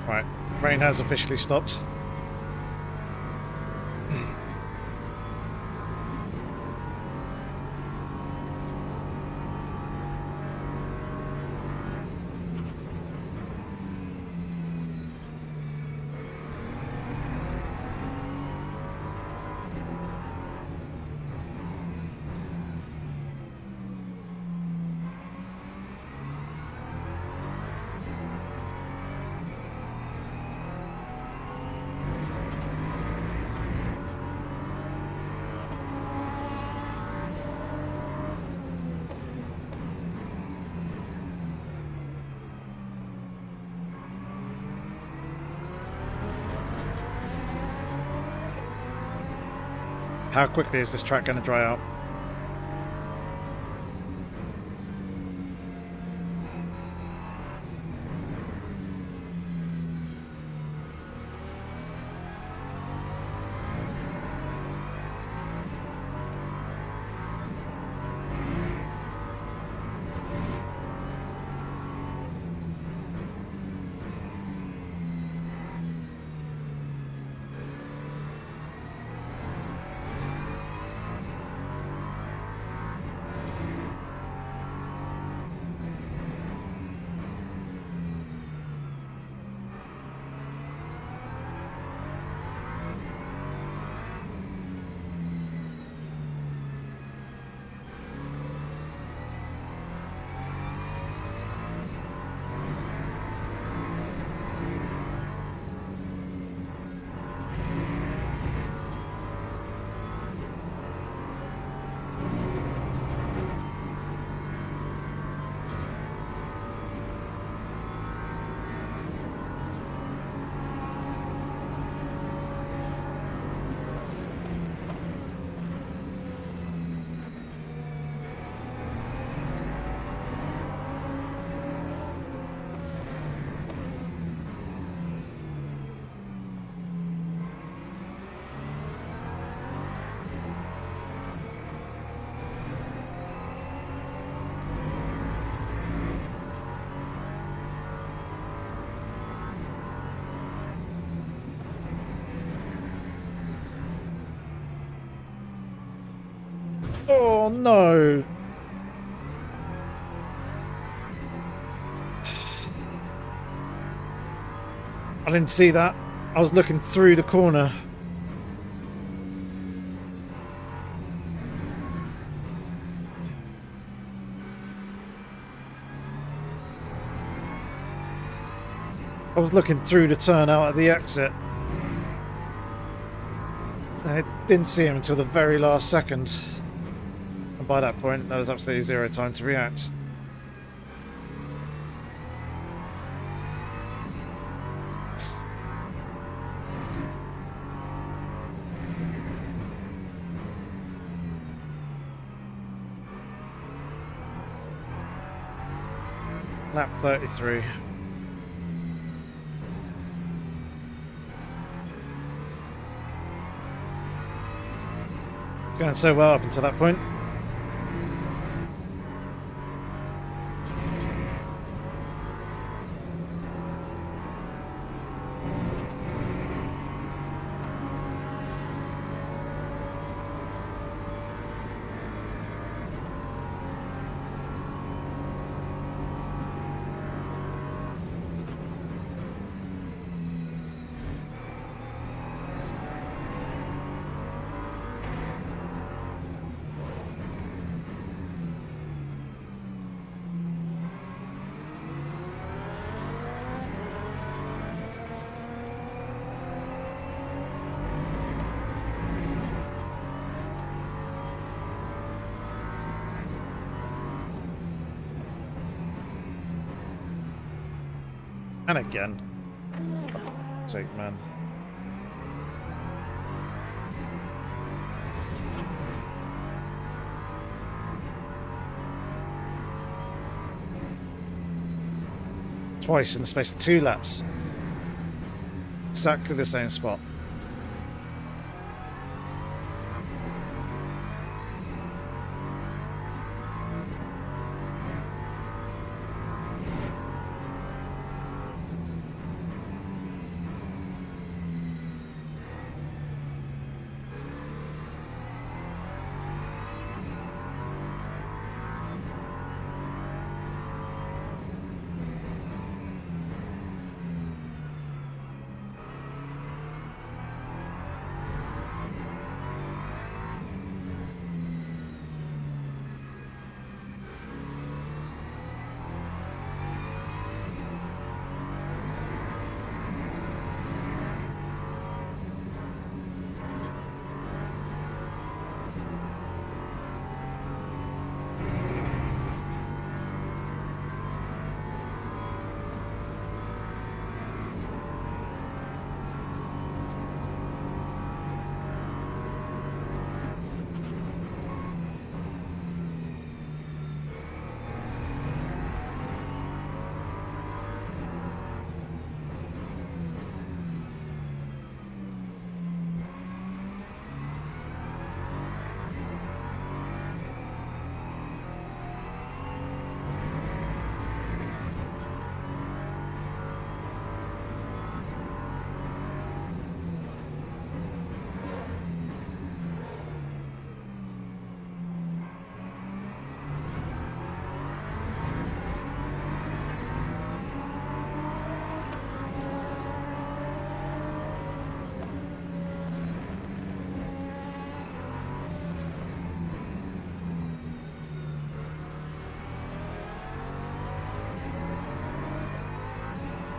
Right, rain has officially stopped. How quickly is this track going to dry out? Oh no! I didn't see that. I was looking through the corner. I was looking through the turn out at the exit. I didn't see him until the very last second. And by that point, there was absolutely zero time to react. Lap 33. It's going so well up until that point. And again. For sake, man. Twice in the space of 2 laps. Exactly the same spot.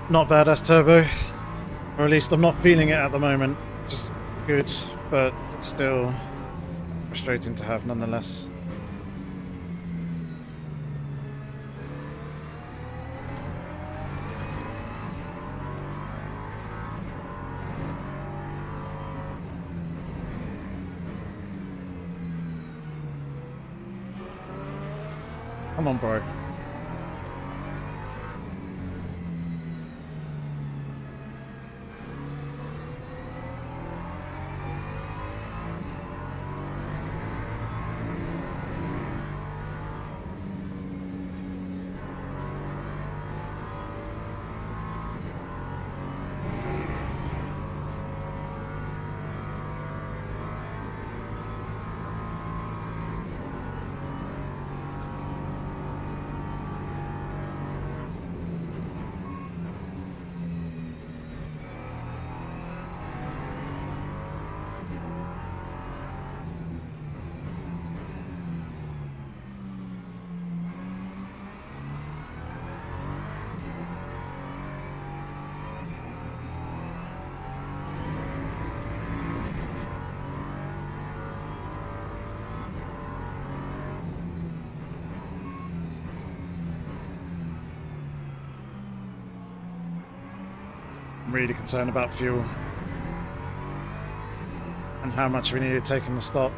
Not badass turbo, or at least I'm not feeling it at the moment. Just good, but it's still frustrating to have nonetheless. Come on, bro. I'm really concerned about fuel and how much we need to take in the stop.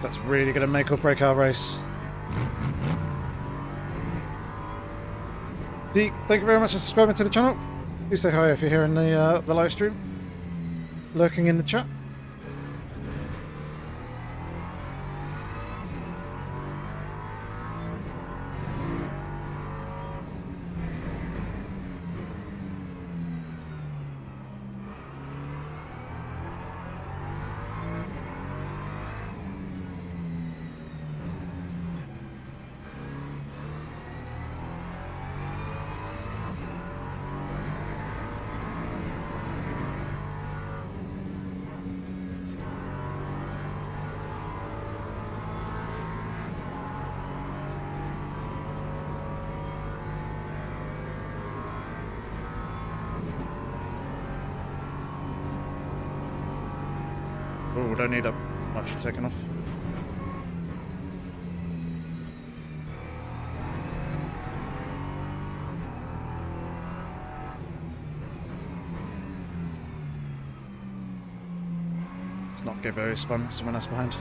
That's really going to make or break our race. Deke, thank you very much for subscribing to the channel. Do say hi if you're here in the live stream. Lurking in the chat. Oh, don't need a much taken off. It's not Gibbo spun, someone else behind.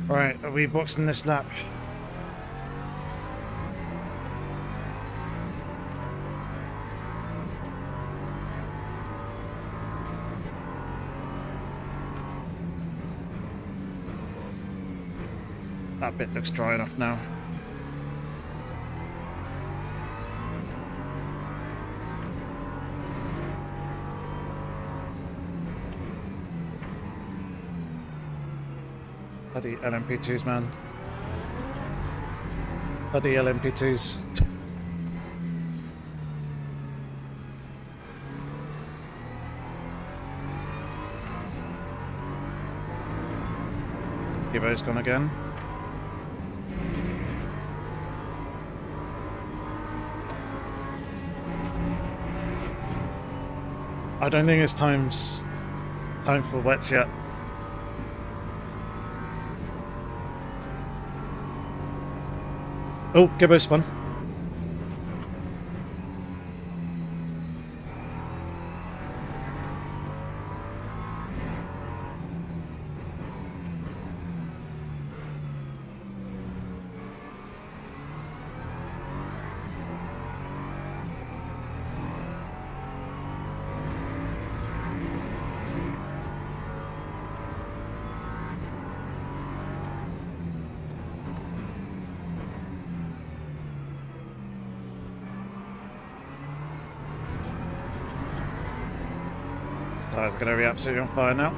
Right, are we boxing this lap? That bit looks dry enough now. Bloody LMP2s, man. Bloody LMP2s. Gibbo's gone again. I don't think it's time for wets yet. Oh, Gibbo spun. Tyres are going to be absolutely on fire now.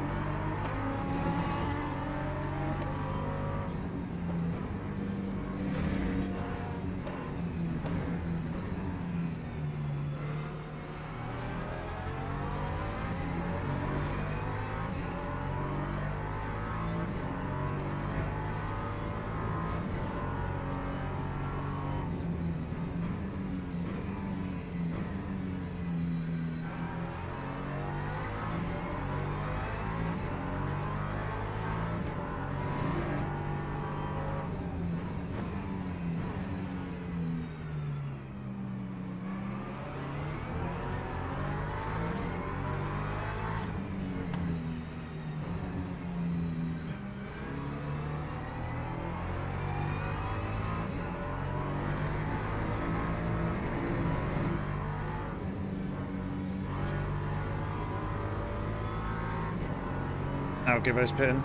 Now Gibbo's pitting.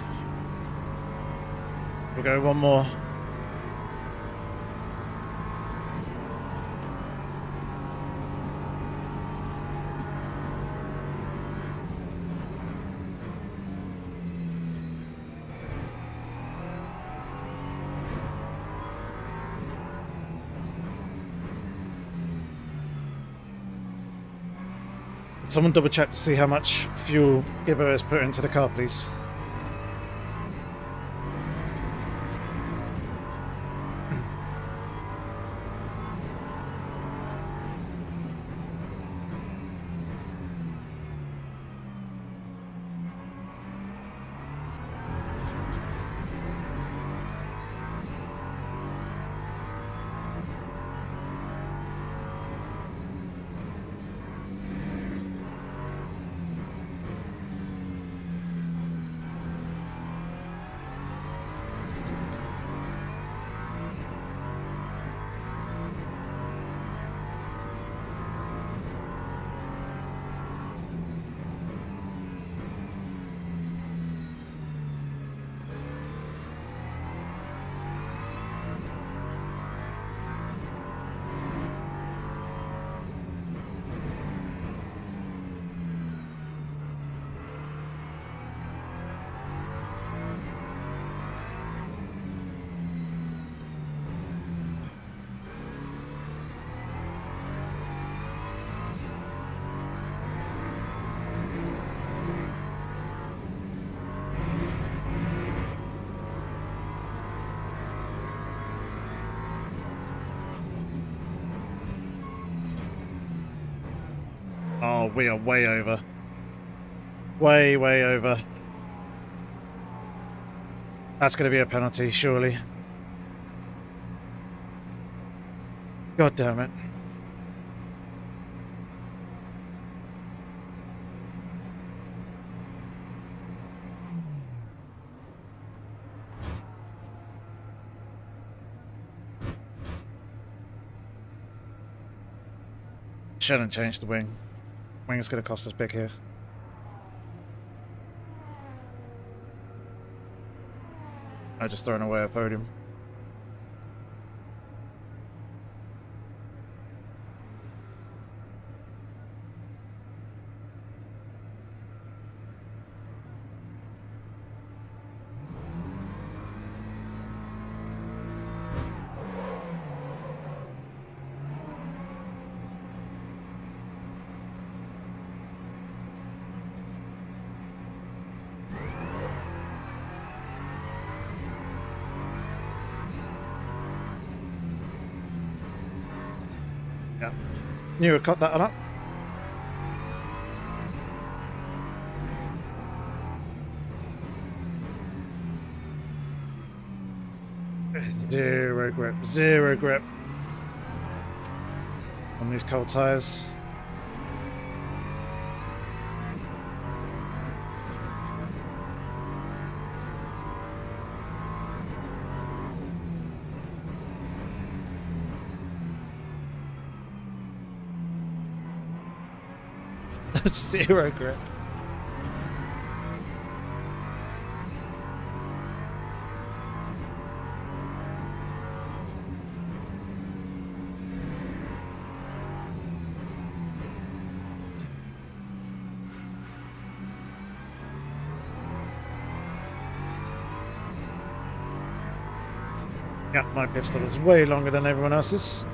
We'll go one more. Someone double check to see how much fuel Gibbo has put into the car, please. Oh, we are way over. Way, way over. That's going to be a penalty, surely. God damn it. Shouldn't change the wing. Wing is going to cost us big here. I just thrown away a podium. Yeah. Knew I cut that one up. Zero grip. Zero grip. On these cold tires. Zero grip. Yeah, my pistol is way longer than everyone else's.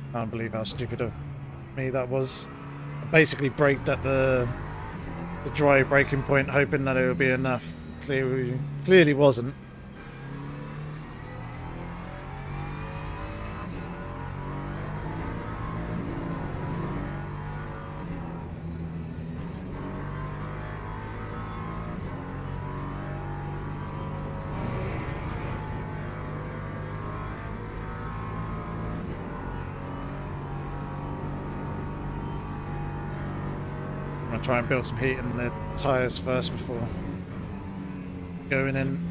I can't believe how stupid of me that was. I basically braked at the dry braking point, hoping that it would be enough. Clearly wasn't. I'm gonna try and build some heat in the tyres first before going in.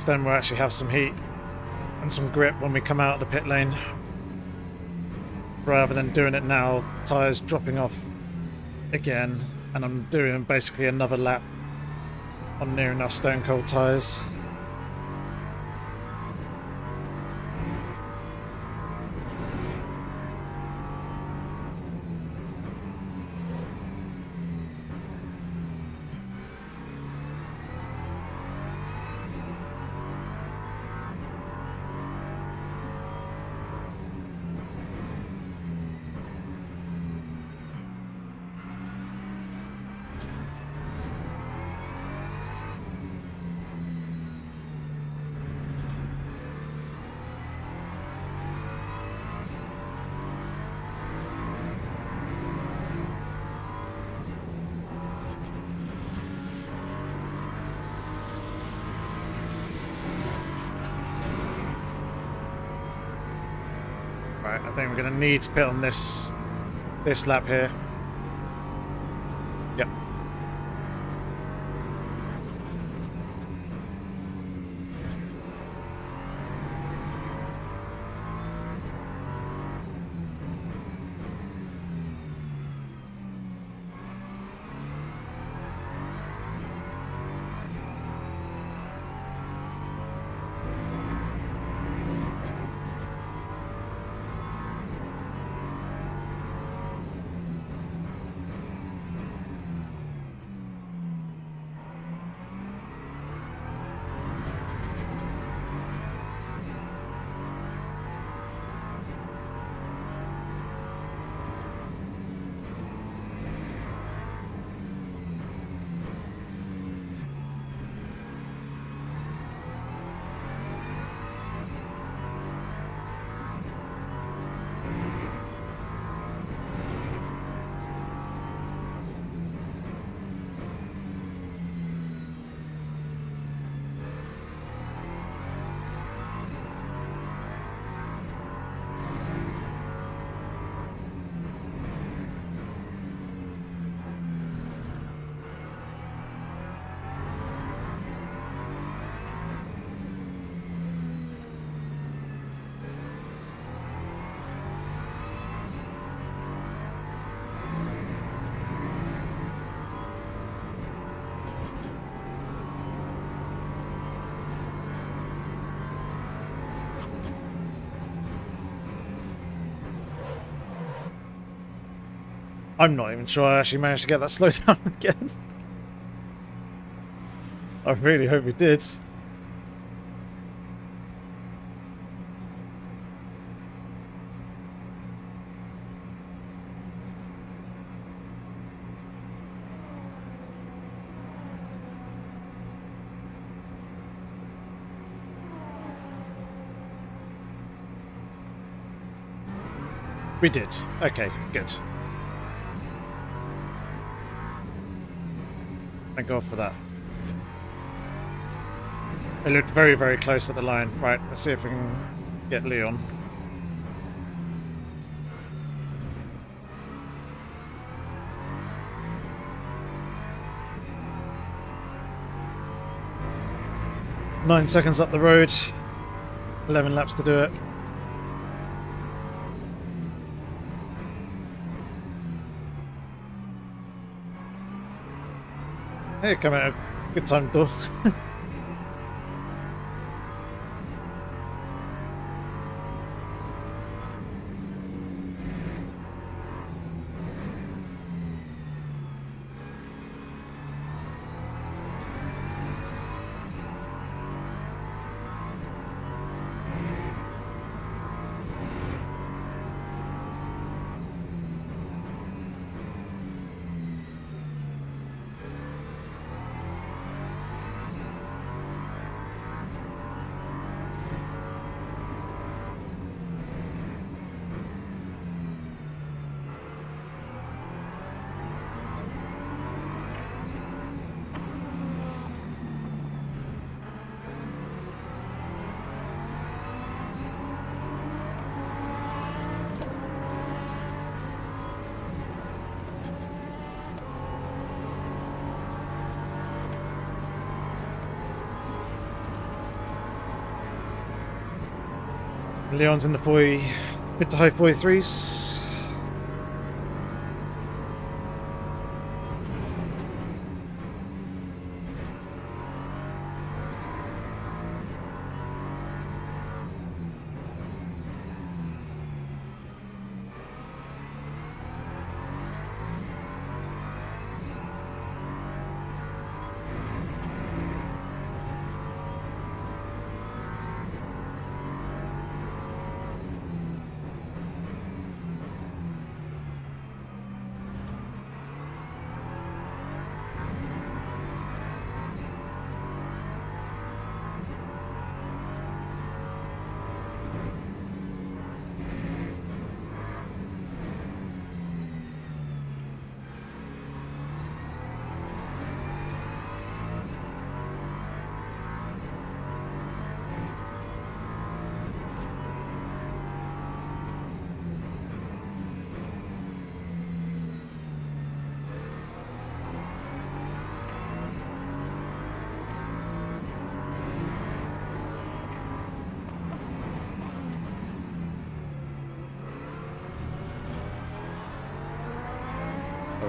Then we'll actually have some heat and some grip when we come out of the pit lane, rather than doing it now, tyres dropping off again, and I'm doing basically another lap on near enough stone cold tyres. Right, I think we're going to need to pit on this lap here. Yep. I'm not even sure I actually managed to get that slowed down again. I really hope we did. We did. Okay, good. Thank God for that. They looked very, very close at the line. Right, let's see if we can get Leon. Nine seconds up the road. 11 laps to do it. Hey, come at a good time, though. Leon's in the mid to high 43s.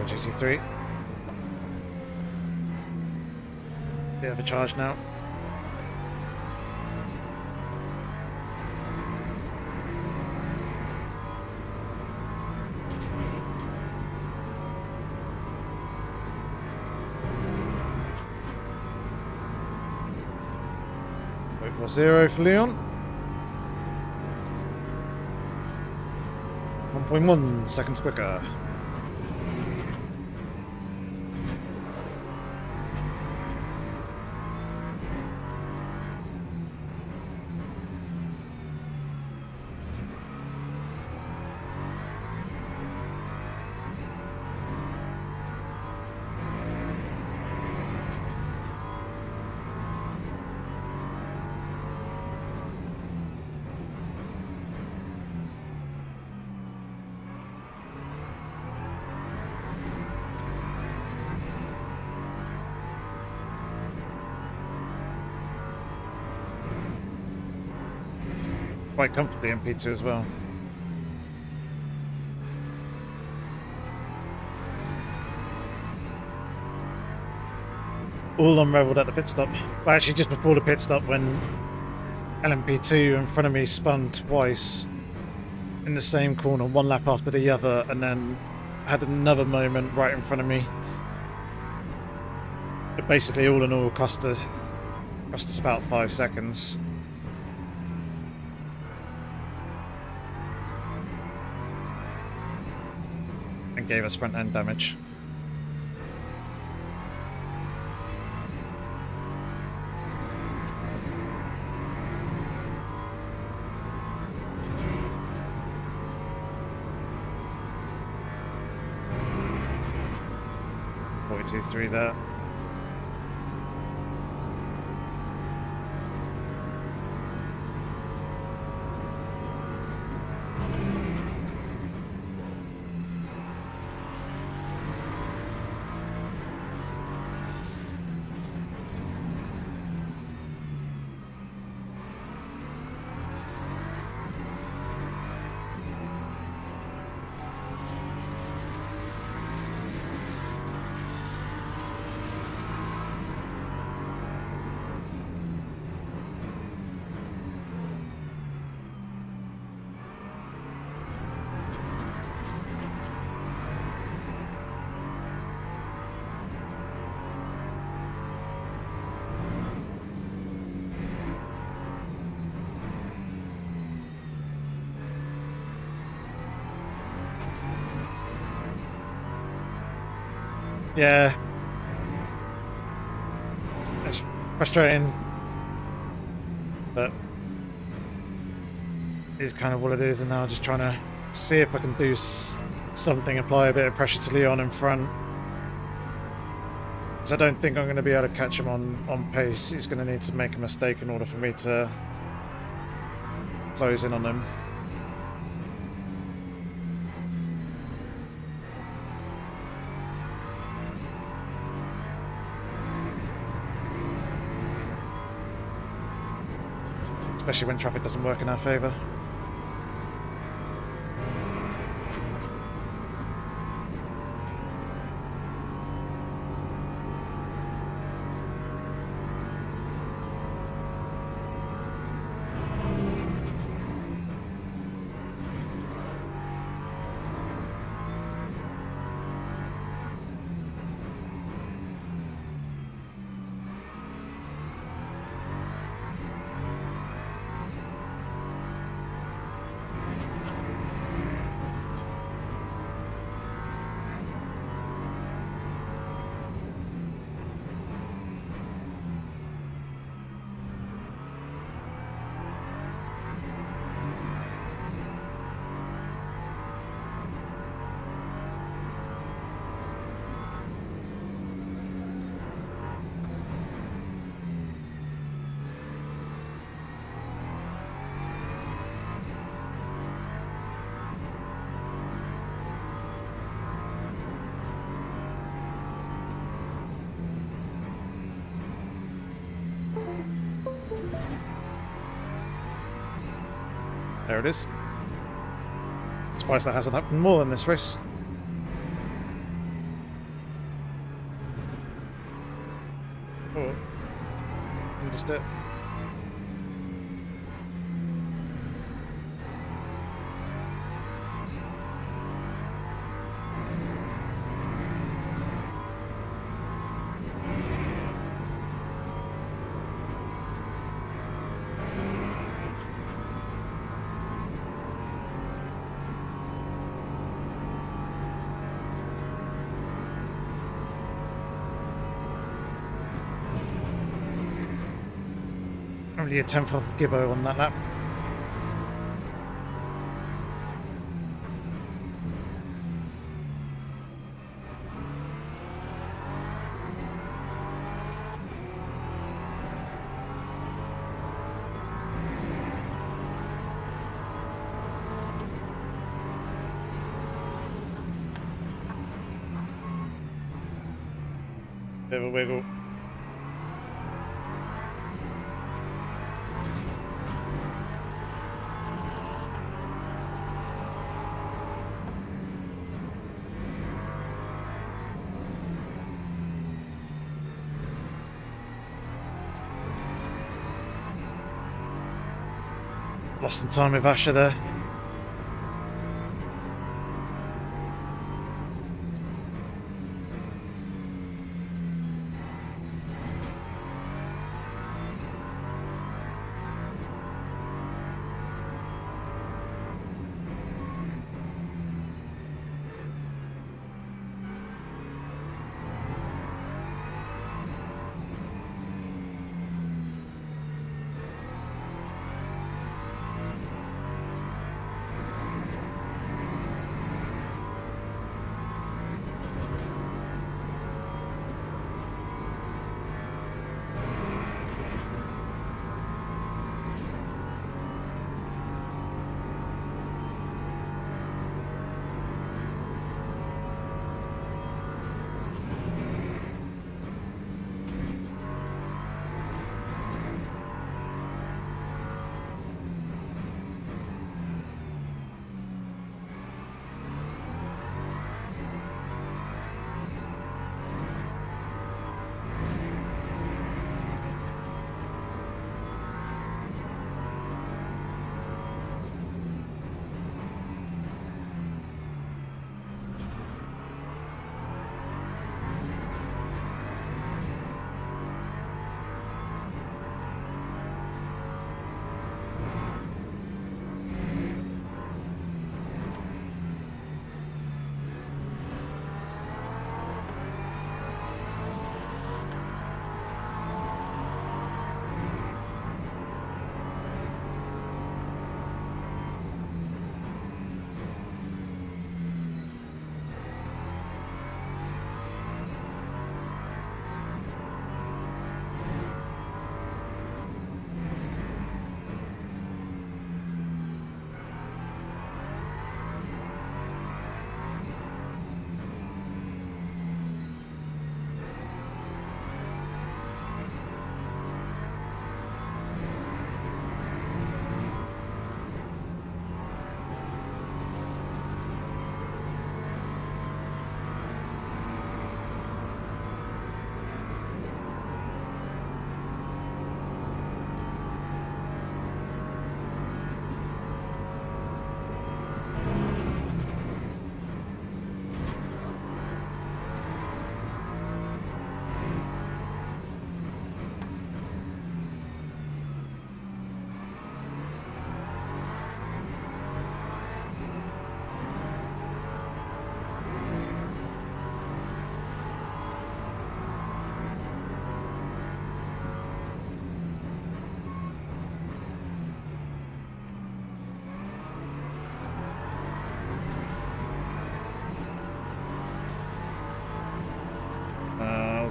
GT3. Bit of a charge now. Wait for 0 for Leon. 1.1 seconds quicker. Quite comfortably in P2 as well. All unravelled at the pit stop. Well, actually just before the pit stop when LMP2 in front of me spun twice in the same corner, one lap after the other, and then had another moment right in front of me. It basically all in all cost us about 5 seconds. And gave us front end damage. Three there. Yeah. It's frustrating, but it's kind of what it is, and now I'm just trying to see if I can do something, apply a bit of pressure to Leon in front. Because I don't think I'm going to be able to catch him on pace. He's going to need to make a mistake in order for me to close in on him. Especially when traffic doesn't work in our favour. There it is. Surprised that hasn't happened more in this race. Oh, missed it. Only a 10th of Gibbo on that lap. Bit of a wiggle. Lost some time with Asher there.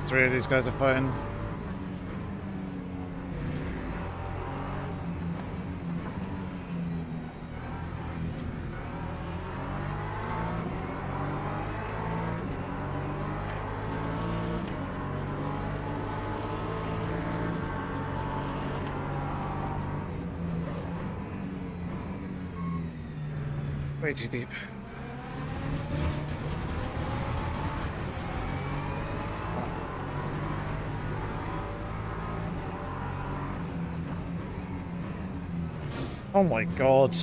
3 of these guys are fighting. Way too deep. Oh my god.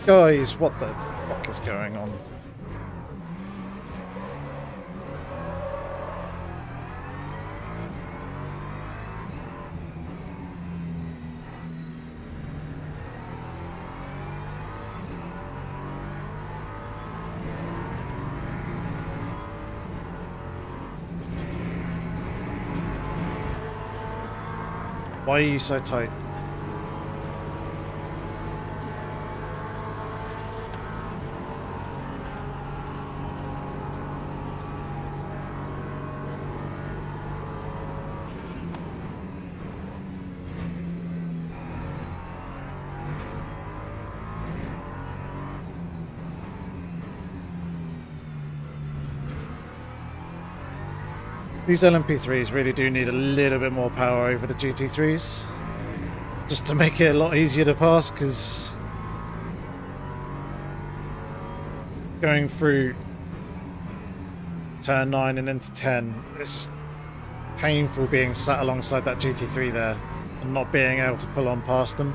Guys, what the fuck is going on? Why are you so tight? These LMP3s really do need a little bit more power over the GT3s, just to make it a lot easier to pass, because going through turn 9 and into 10, it's just painful being sat alongside that GT3 there and not being able to pull on past them.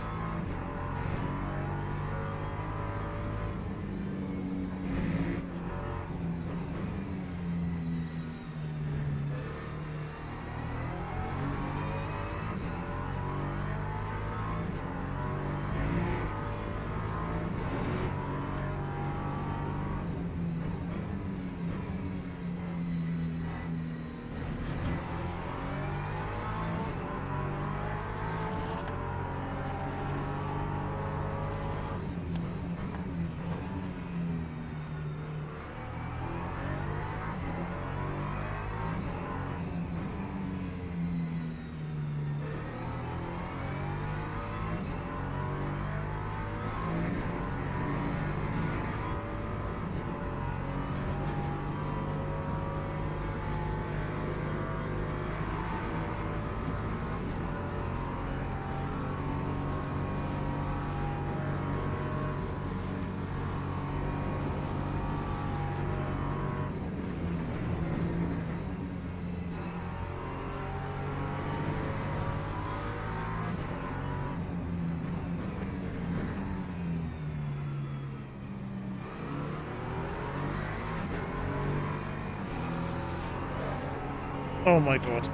Oh my god.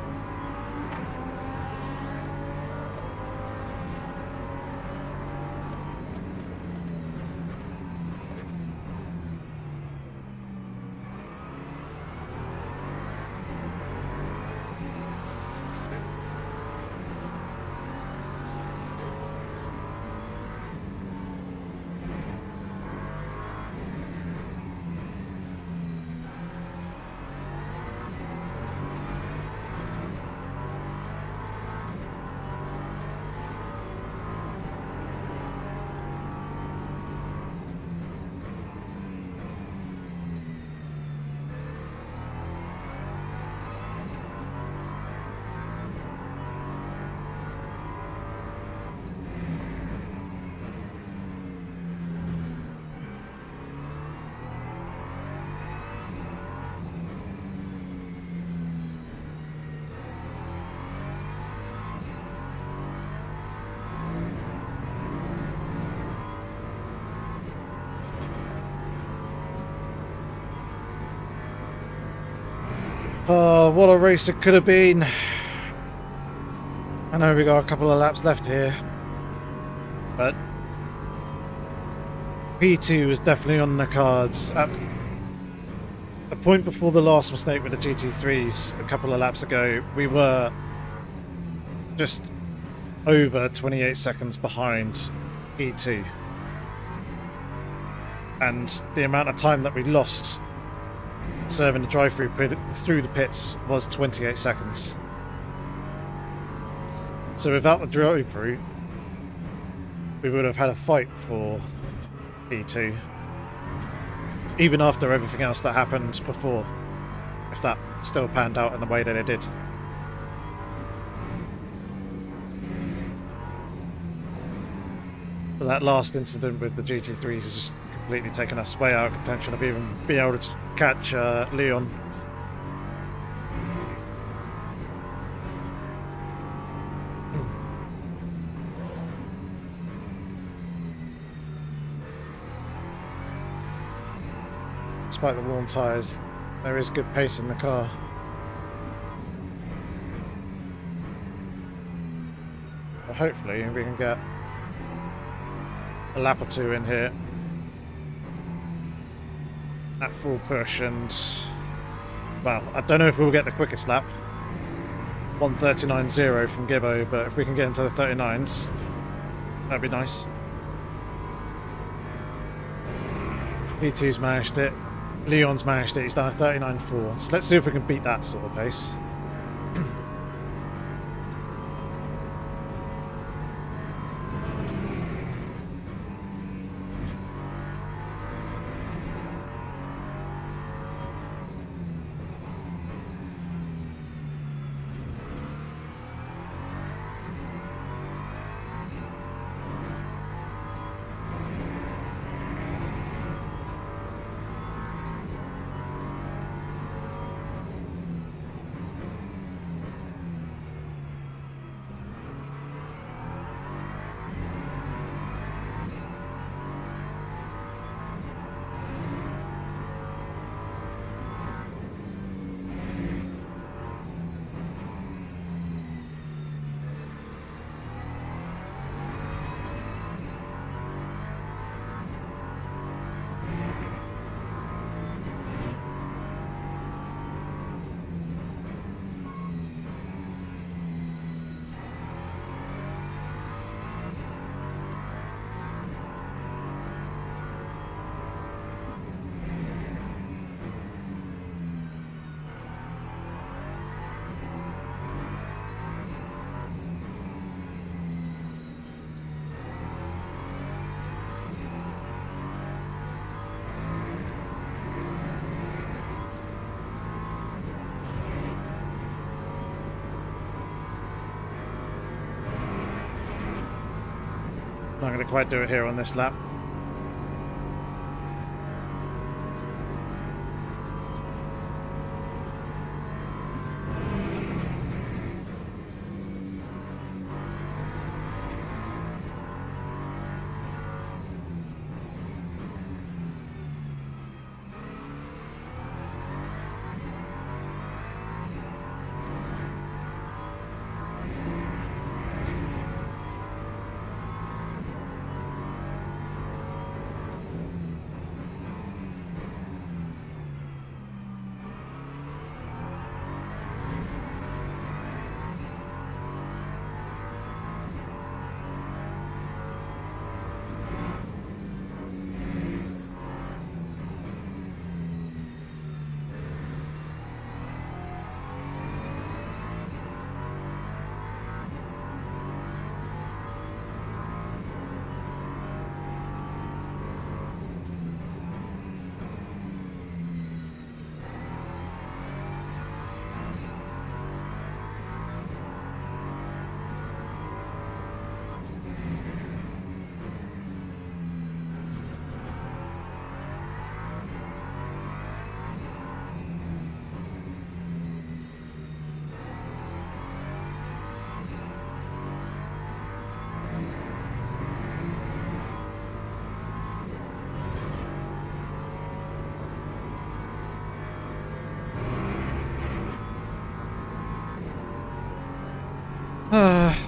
Oh, what a race it could have been. I know we got a couple of laps left here, but P2 was definitely on the cards. At the point before the last mistake with the GT3s a couple of laps ago, we were just over 28 seconds behind P2. And the amount of time that we lost serving the drive-through through the pits was 28 seconds. So without the drive-through, we would have had a fight for P2. Even after everything else that happened before, if that still panned out in the way that it did. But that last incident with the GT3s has just completely taken us way out of contention of even being able to catch Leon. Despite the worn tyres, there is good pace in the car. But hopefully we can get a lap or two in here at full push, and well, I don't know if we'll get the quickest lap, 1:39.0 from Gibbo, but if we can get into the 39s, that'd be nice. P2's managed it, Leon's managed it, he's done a 39.4, so let's see if we can beat that sort of pace. Not going to quite do it here on this lap.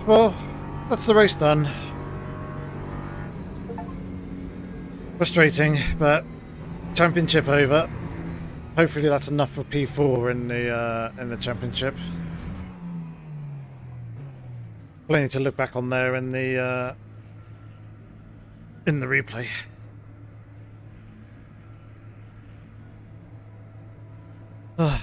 Well, that's the race done. Frustrating, but championship over. Hopefully that's enough for P4 in the championship. Plenty to look back on there in the replay. Ugh.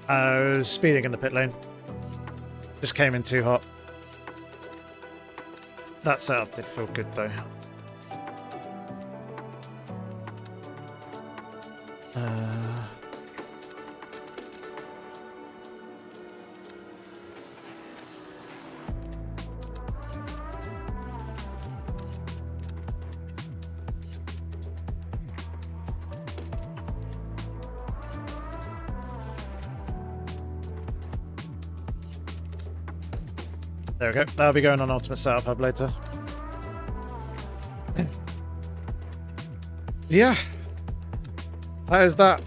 I was speeding in the pit lane. Just came in too hot. That setup did feel good though. There we go. That'll be going on Ultimate Setup Hub later. Yeah. That is that.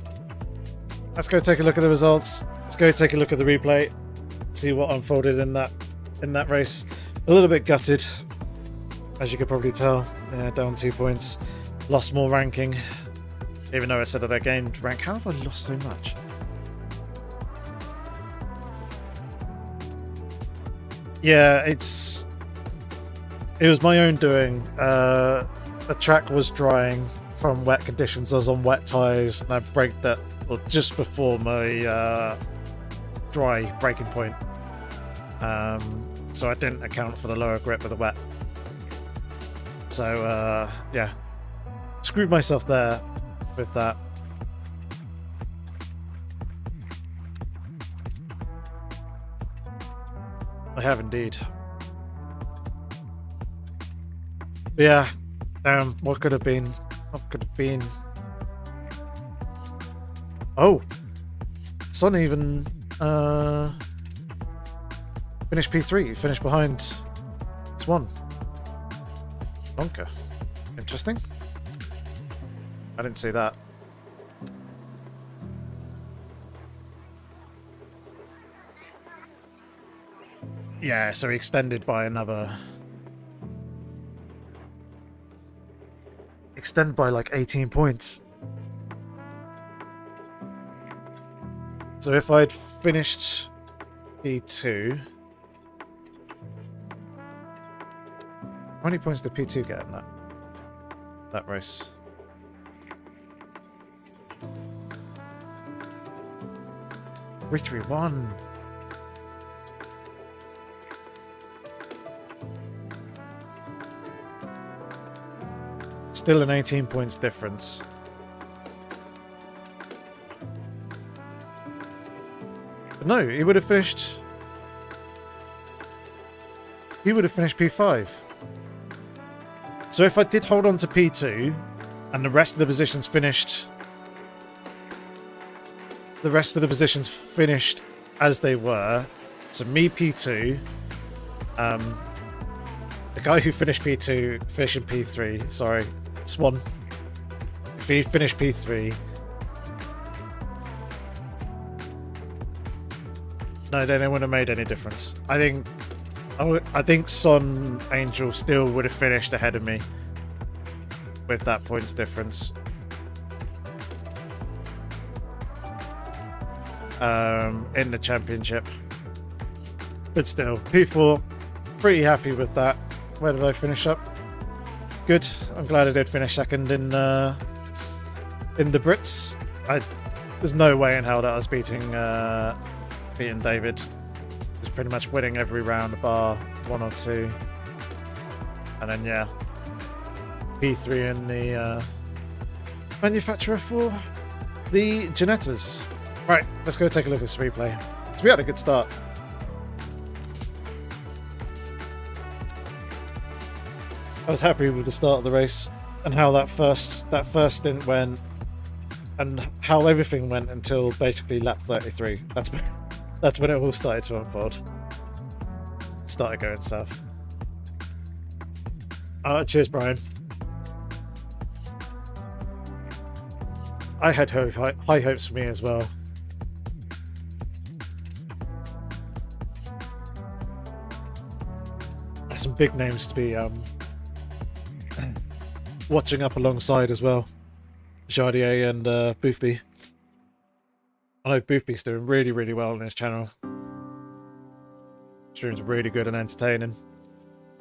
Let's go take a look at the results. Let's go take a look at the replay. See what unfolded in that race. A little bit gutted, as you could probably tell. Yeah, down 2 points. Lost more ranking. Even though I said that I gained rank. How have I lost so much? Yeah, it was my own doing. The track was drying from wet conditions. I was on wet tyres and I braked that just before my dry braking point. So I didn't account for the lower grip of the wet. So yeah, screwed myself there with that. I have indeed. But yeah, what could have been? What could have been? Oh, Son even finished P3, finished behind Swan. Donker. Interesting. I didn't see that. Yeah, so he extended by another... Extend by like 18 points. So if I'd finished P2... How many points did P2 get in that race? Three, 3-1. Still an 18 points difference. But no, he would have finished... He would have finished P5. So if I did hold on to P2, and the rest of the positions finished... The rest of the positions finished as they were. So me P2... the guy who finished P2, finishing P3, sorry... Swan. If he finished P3, no, then it wouldn't have made any difference. I think Son Angel still would have finished ahead of me with that points difference. In the championship, but still, P4, pretty happy with that. Where did I finish up? Good. I'm glad I did finish second in the Brits. There's no way in hell that I was beating David. Just pretty much winning every round bar 1 or 2. And then yeah, P3 in the manufacturer for the Genettas. Right, let's go take a look at this replay. So we had a good start. I was happy with the start of the race. and how that first stint went, and how everything went until basically lap 33. That's when it all started to unfold. It started going south. Cheers, Brian. I had high hopes for me as well. There's some big names to be watching up alongside as well. Jardier and Boothby. I know Boothby's doing really, really well on his channel. Streams are really good and entertaining.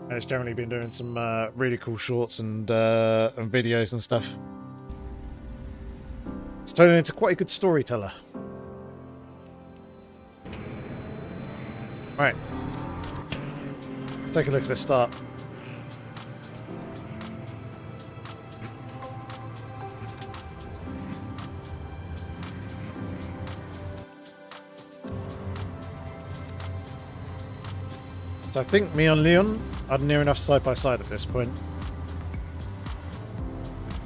And it's generally been doing some really cool shorts and videos and stuff. It's turning into quite a good storyteller. Right. Let's take a look at the start. So I think me and Leon are near enough side by side at this point.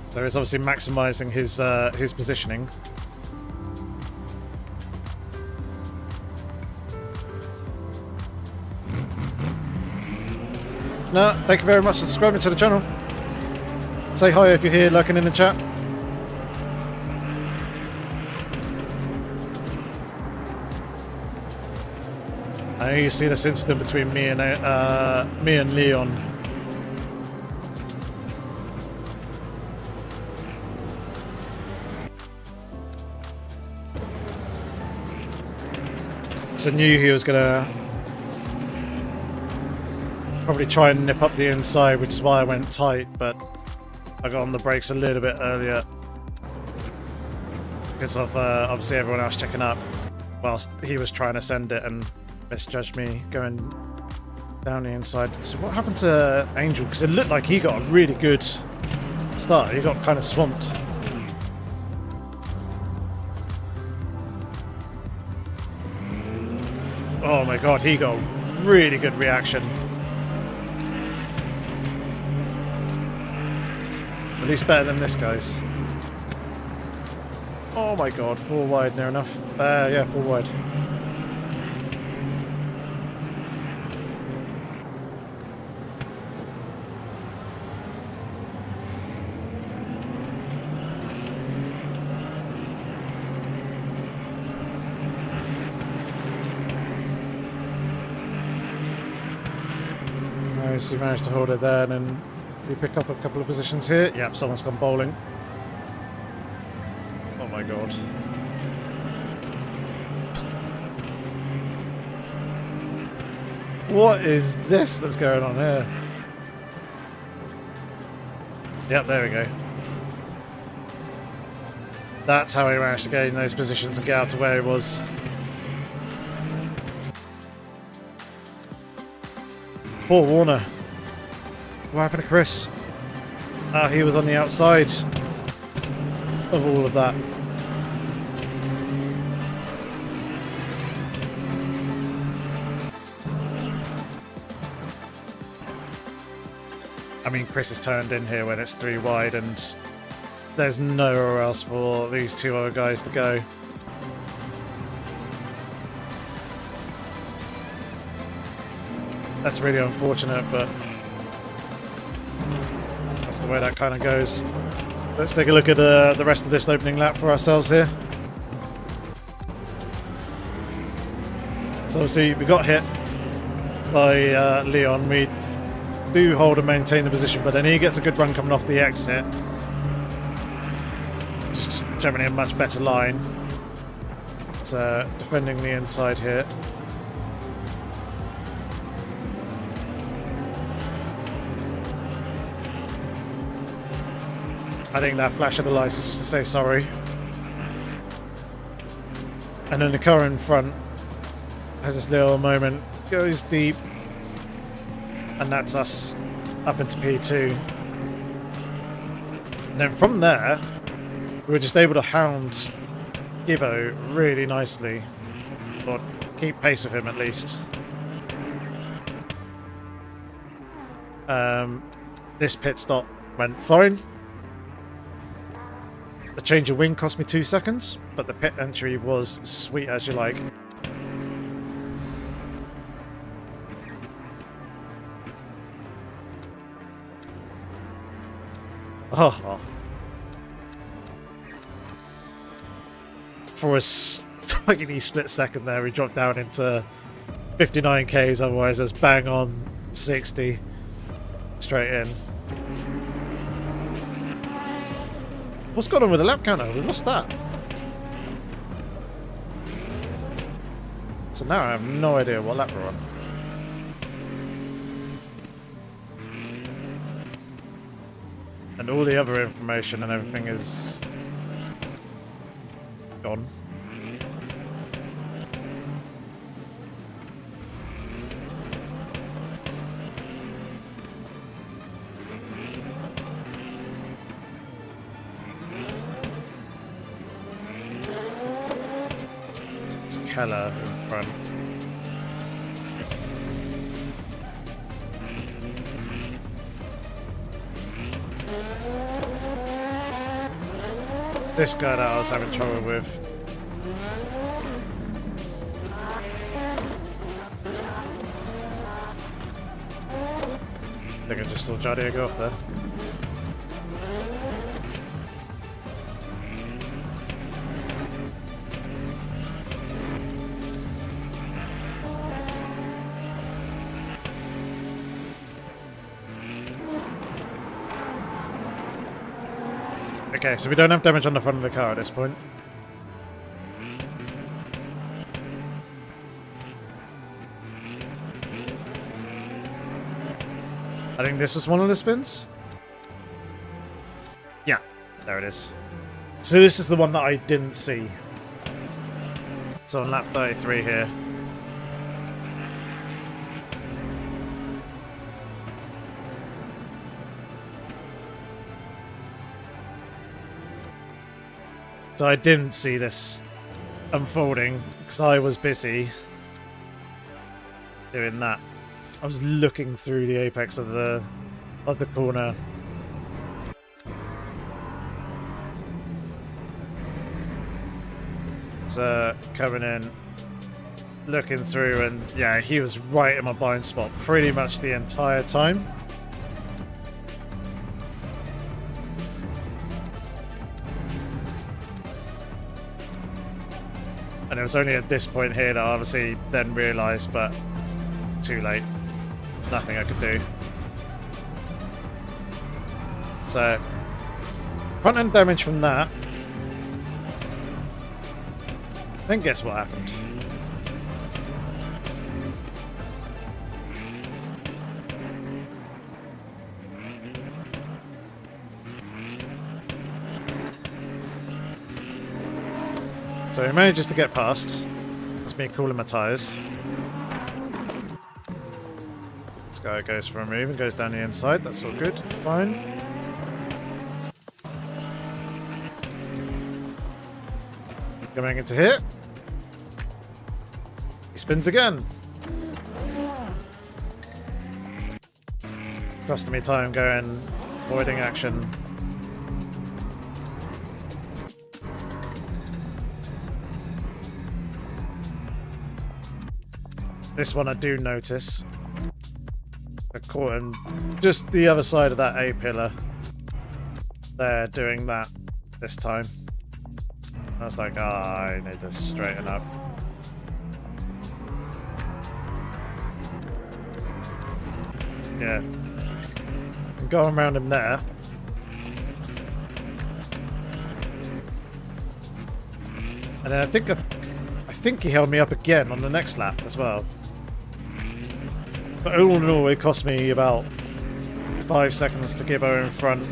So he's obviously maximising his positioning. No, thank you very much for subscribing to the channel. Say hi if you're here lurking in the chat. I know you see this incident between me and Leon. So I knew he was gonna probably try and nip up the inside, which is why I went tight, but I got on the brakes a little bit earlier because of obviously everyone else checking up whilst he was trying to send it and misjudged me going down the inside. So what happened to Angel? Because it looked like he got a really good start. He got kind of swamped. Oh my god, he got really good reaction. At least better than this guy's. Oh my god, 4 wide near enough. Yeah, 4 wide. Nice, you managed to hold it there, and then you pick up a couple of positions here. Yep, someone's gone bowling. Oh my god. What is this that's going on here? Yep, there we go. That's how he managed to gain those positions and get out to where he was. Poor Warner. What happened to Chris? Ah, he was on the outside of all of that. I mean, Chris has turned in here when it's 3 wide, and there's nowhere else for these 2 other guys to go. That's really unfortunate, but that's the way that kind of goes. Let's take a look at the rest of this opening lap for ourselves here. So obviously we got hit by Leon. We do hold and maintain the position, but then he gets a good run coming off the exit. Just generally a much better line. So defending the inside here. I think that flash of the lights is just to say sorry. And then the car in front has this little moment, goes deep, and that's us up into P2. And then from there, we were just able to hound Gibbo really nicely, or keep pace with him at least. This pit stop went fine. The change of wing cost me 2 seconds, but the pit entry was sweet as you like. Oh. For a tiny split second there, we dropped down into 59 Ks, otherwise there's bang on 60 straight in. What's going on with the lap counter? We lost that. So now I have no idea what lap we're on. And all the other information and everything is gone. It's Keller in front. This guy that I was having trouble with. I think I just saw Jardia go off there. Okay, so we don't have damage on the front of the car at this point. I think this was one of the spins. Yeah, there it is. So this is the one that I didn't see. So on lap 33 here. So I didn't see this unfolding because I was busy doing that. I was looking through the apex of the corner. So coming in, looking through, and yeah, he was right in my blind spot pretty much the entire time. And it was only at this point here that I obviously then realised, but too late. Nothing I could do. So, front end damage from that. Then guess what happened? So he manages to get past. That's me cooling my tyres. This guy goes for a move and goes down the inside. That's all good. Fine. Coming into here. He spins again. Costing me time going, avoiding action. This one I do notice. I caught him just the other side of that A pillar. They're doing that this time. I was like, I need to straighten up. Yeah. I'm going around him there. And then I think he held me up again on the next lap as well. But all in all, it cost me about 5 seconds to Gibbo in front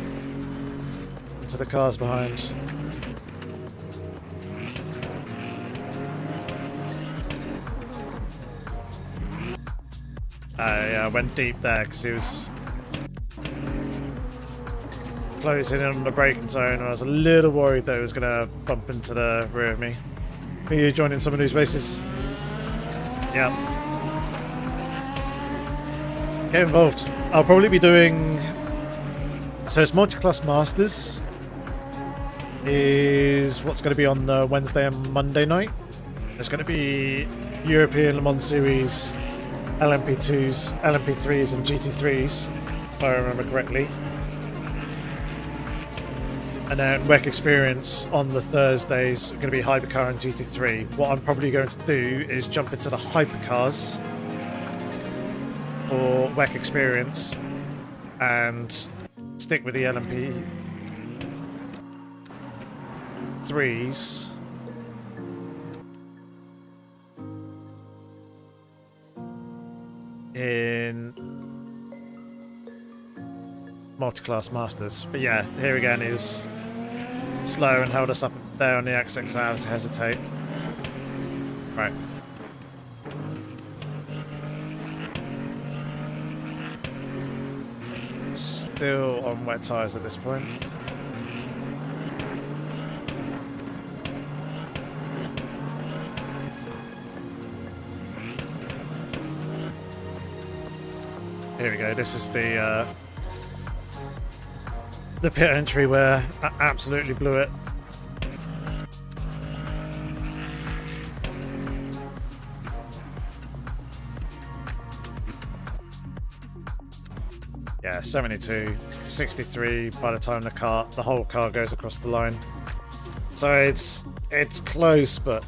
to the cars behind. I went deep there because he was closing in on the braking zone, and I was a little worried that he was going to bump into the rear of me. Are you joining some of these races? Yeah. Get involved. I'll probably be doing... So it's multi-class masters. is what's going to be on the Wednesday and Monday night. There's going to be European Le Mans Series, LMP2s, LMP3s and GT3s, if I remember correctly. And then WEC Experience on the Thursdays, going to be Hypercar and GT3. What I'm probably going to do is jump into the Hypercars or WEC Experience and stick with the LMP3s. In multi-class masters. But yeah, here again is slow and held us up there on the exit because I had to hesitate. Right. Still on wet tyres at this point. Here we go, this is the pit entry where I absolutely blew it. Yeah, 72, 63 by the time the whole car goes across the line. So it's close, but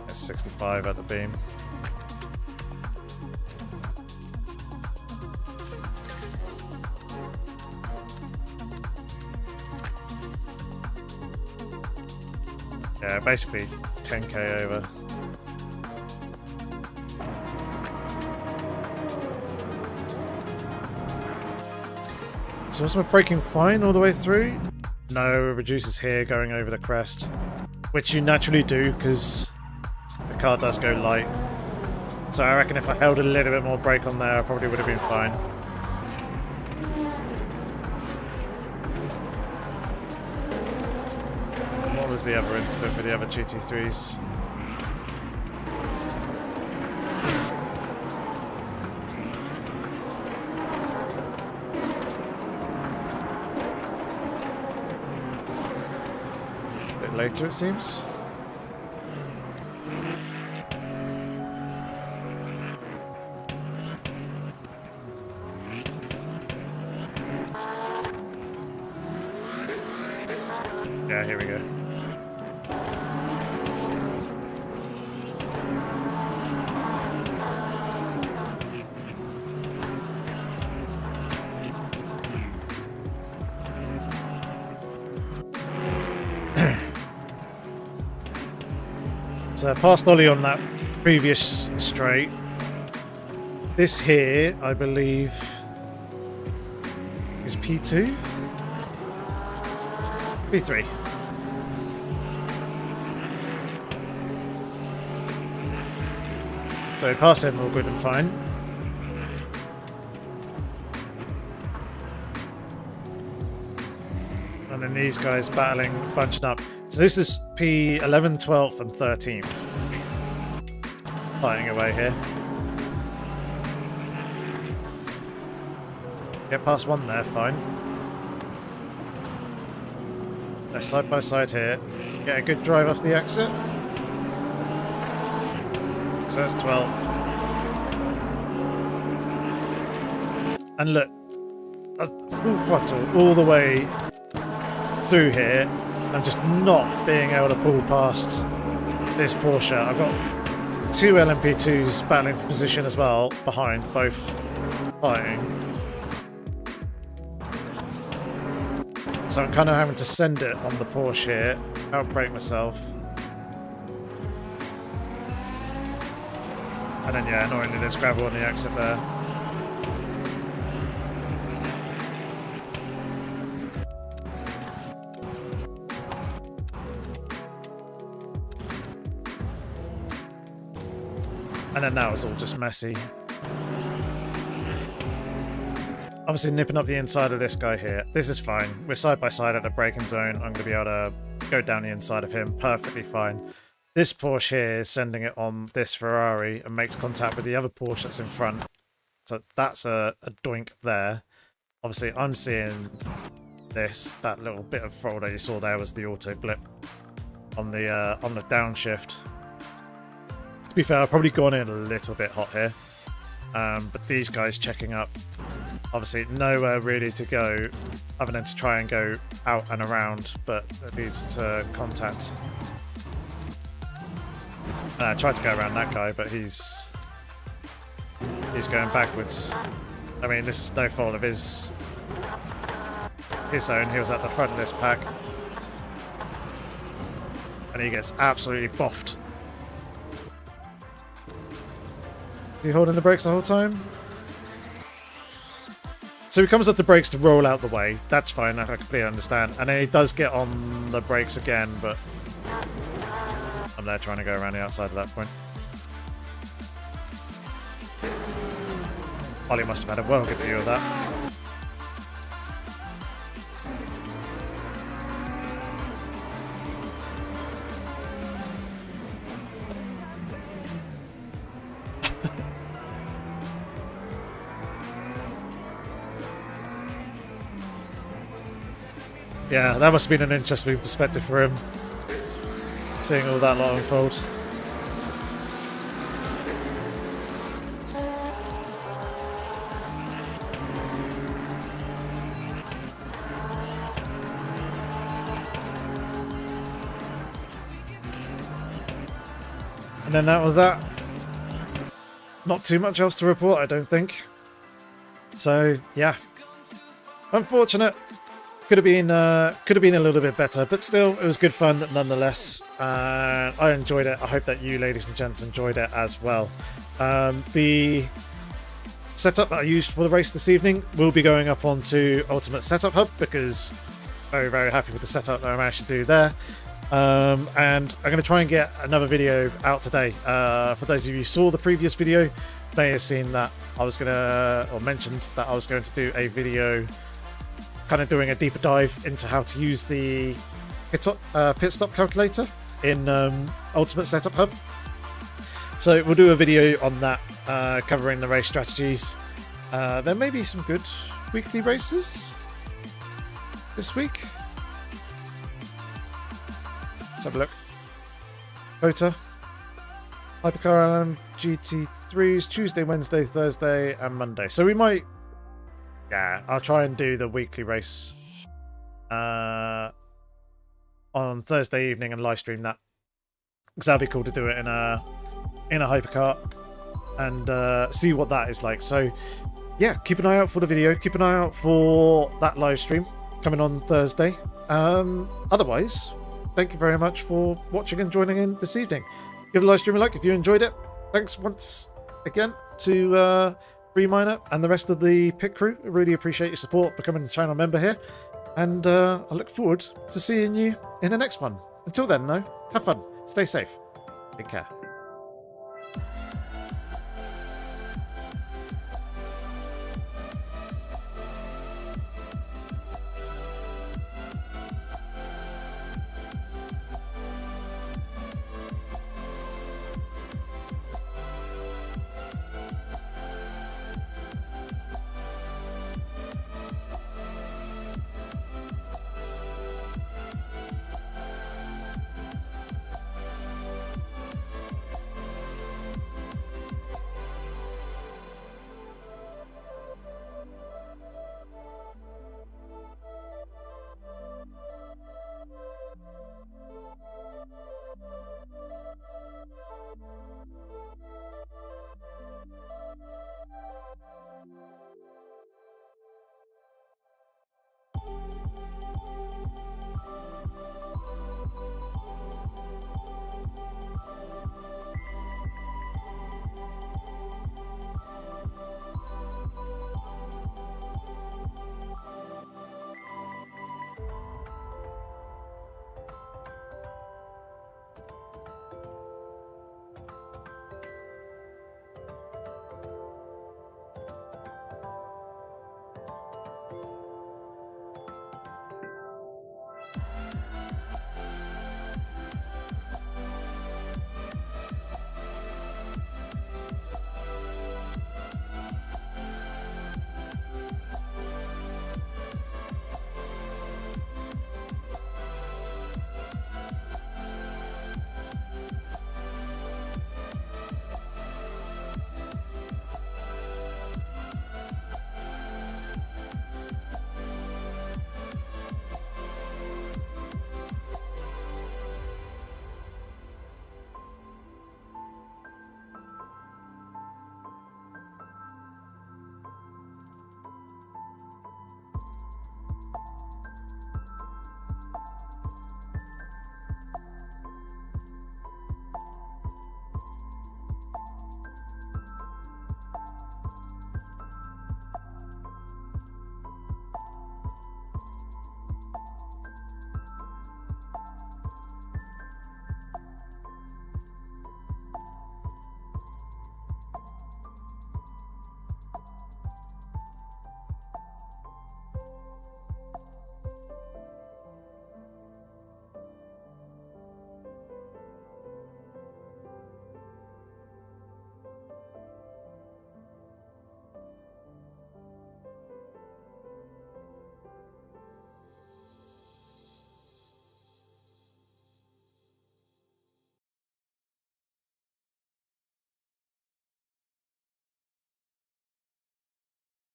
it's 65 at the beam. Yeah, basically 10k over. So was my braking fine all the way through? No, it reduces here going over the crest, which you naturally do because the car does go light. So I reckon if I held a little bit more brake on there, I probably would have been fine. What was the other incident with the other GT3s? A bit later, it seems. Yeah, here we go. So I passed Ollie on that previous straight. This here, I believe, is P2? P3. So pass him all good and fine. And then these guys battling, bunching up. So this is P11, 12th and 13th. Fighting away here. Get past one there, fine. They're side by side here. Get a good drive off the exit. So that's 12th. And look, a full throttle all the way through here. I'm just not being able to pull past this Porsche. I've got two LMP2s battling for position as well, behind, both fighting. So I'm kind of having to send it on the Porsche here, outbrake myself. And then yeah, annoyingly there's gravel on the exit there. And then now it's all just messy. Obviously nipping up the inside of this guy here. This is fine. We're side by side at the braking zone. I'm going to be able to go down the inside of him perfectly fine. This Porsche here is sending it on this Ferrari and makes contact with the other Porsche that's in front. So that's a doink there. Obviously I'm seeing this. That little bit of throttle that you saw there was the auto blip on the downshift. To be fair, I've probably gone in a little bit hot here, but these guys checking up, obviously nowhere really to go other than to try and go out and around, but it needs to contact. I tried to go around that guy, but he's going backwards. I mean, this is no fault of his own. He was at the front of this pack, and he gets absolutely boffed. Is he holding the brakes the whole time? So he comes up the brakes to roll out the way. That's fine, I completely understand. And then he does get on the brakes again, but I'm there trying to go around the outside at that point. Ollie must have had a well good view of that. Yeah, that must have been an interesting perspective for him, seeing all that lot unfold. And then that was that. Not too much else to report, I don't think. So yeah, unfortunate. Could have been a little bit better, but still, it was good fun nonetheless. I enjoyed it. I hope that you, ladies and gents, enjoyed it as well. The setup that I used for the race this evening will be going up onto Ultimate Setup Hub because very, very happy with the setup that I managed to do there. And I'm going to try and get another video out today. For those of you who saw the previous video, may have seen that I was going to, or mentioned that I was going to do a video kind of doing a deeper dive into how to use the pit stop calculator in Ultimate Setup Hub. So we'll do a video on that, covering the race strategies. There may be some good weekly races this week. Let's have a look. Kota, Hypercar GT3s, Tuesday, Wednesday, Thursday, and Monday. So we might... Yeah, I'll try and do the weekly race on Thursday evening and live stream that, because that'd be cool to do it in a hypercar and see what that is like. So yeah, keep an eye out for the video, keep an eye out for that live stream coming on Thursday. Otherwise, thank you very much for watching and joining in this evening. Give the live stream a like if you enjoyed it. Thanks once again to Miner and the rest of the pit crew. I really appreciate your support becoming a channel member here, and I look forward to seeing you in the next one. Until then, though, have fun, stay safe, take care.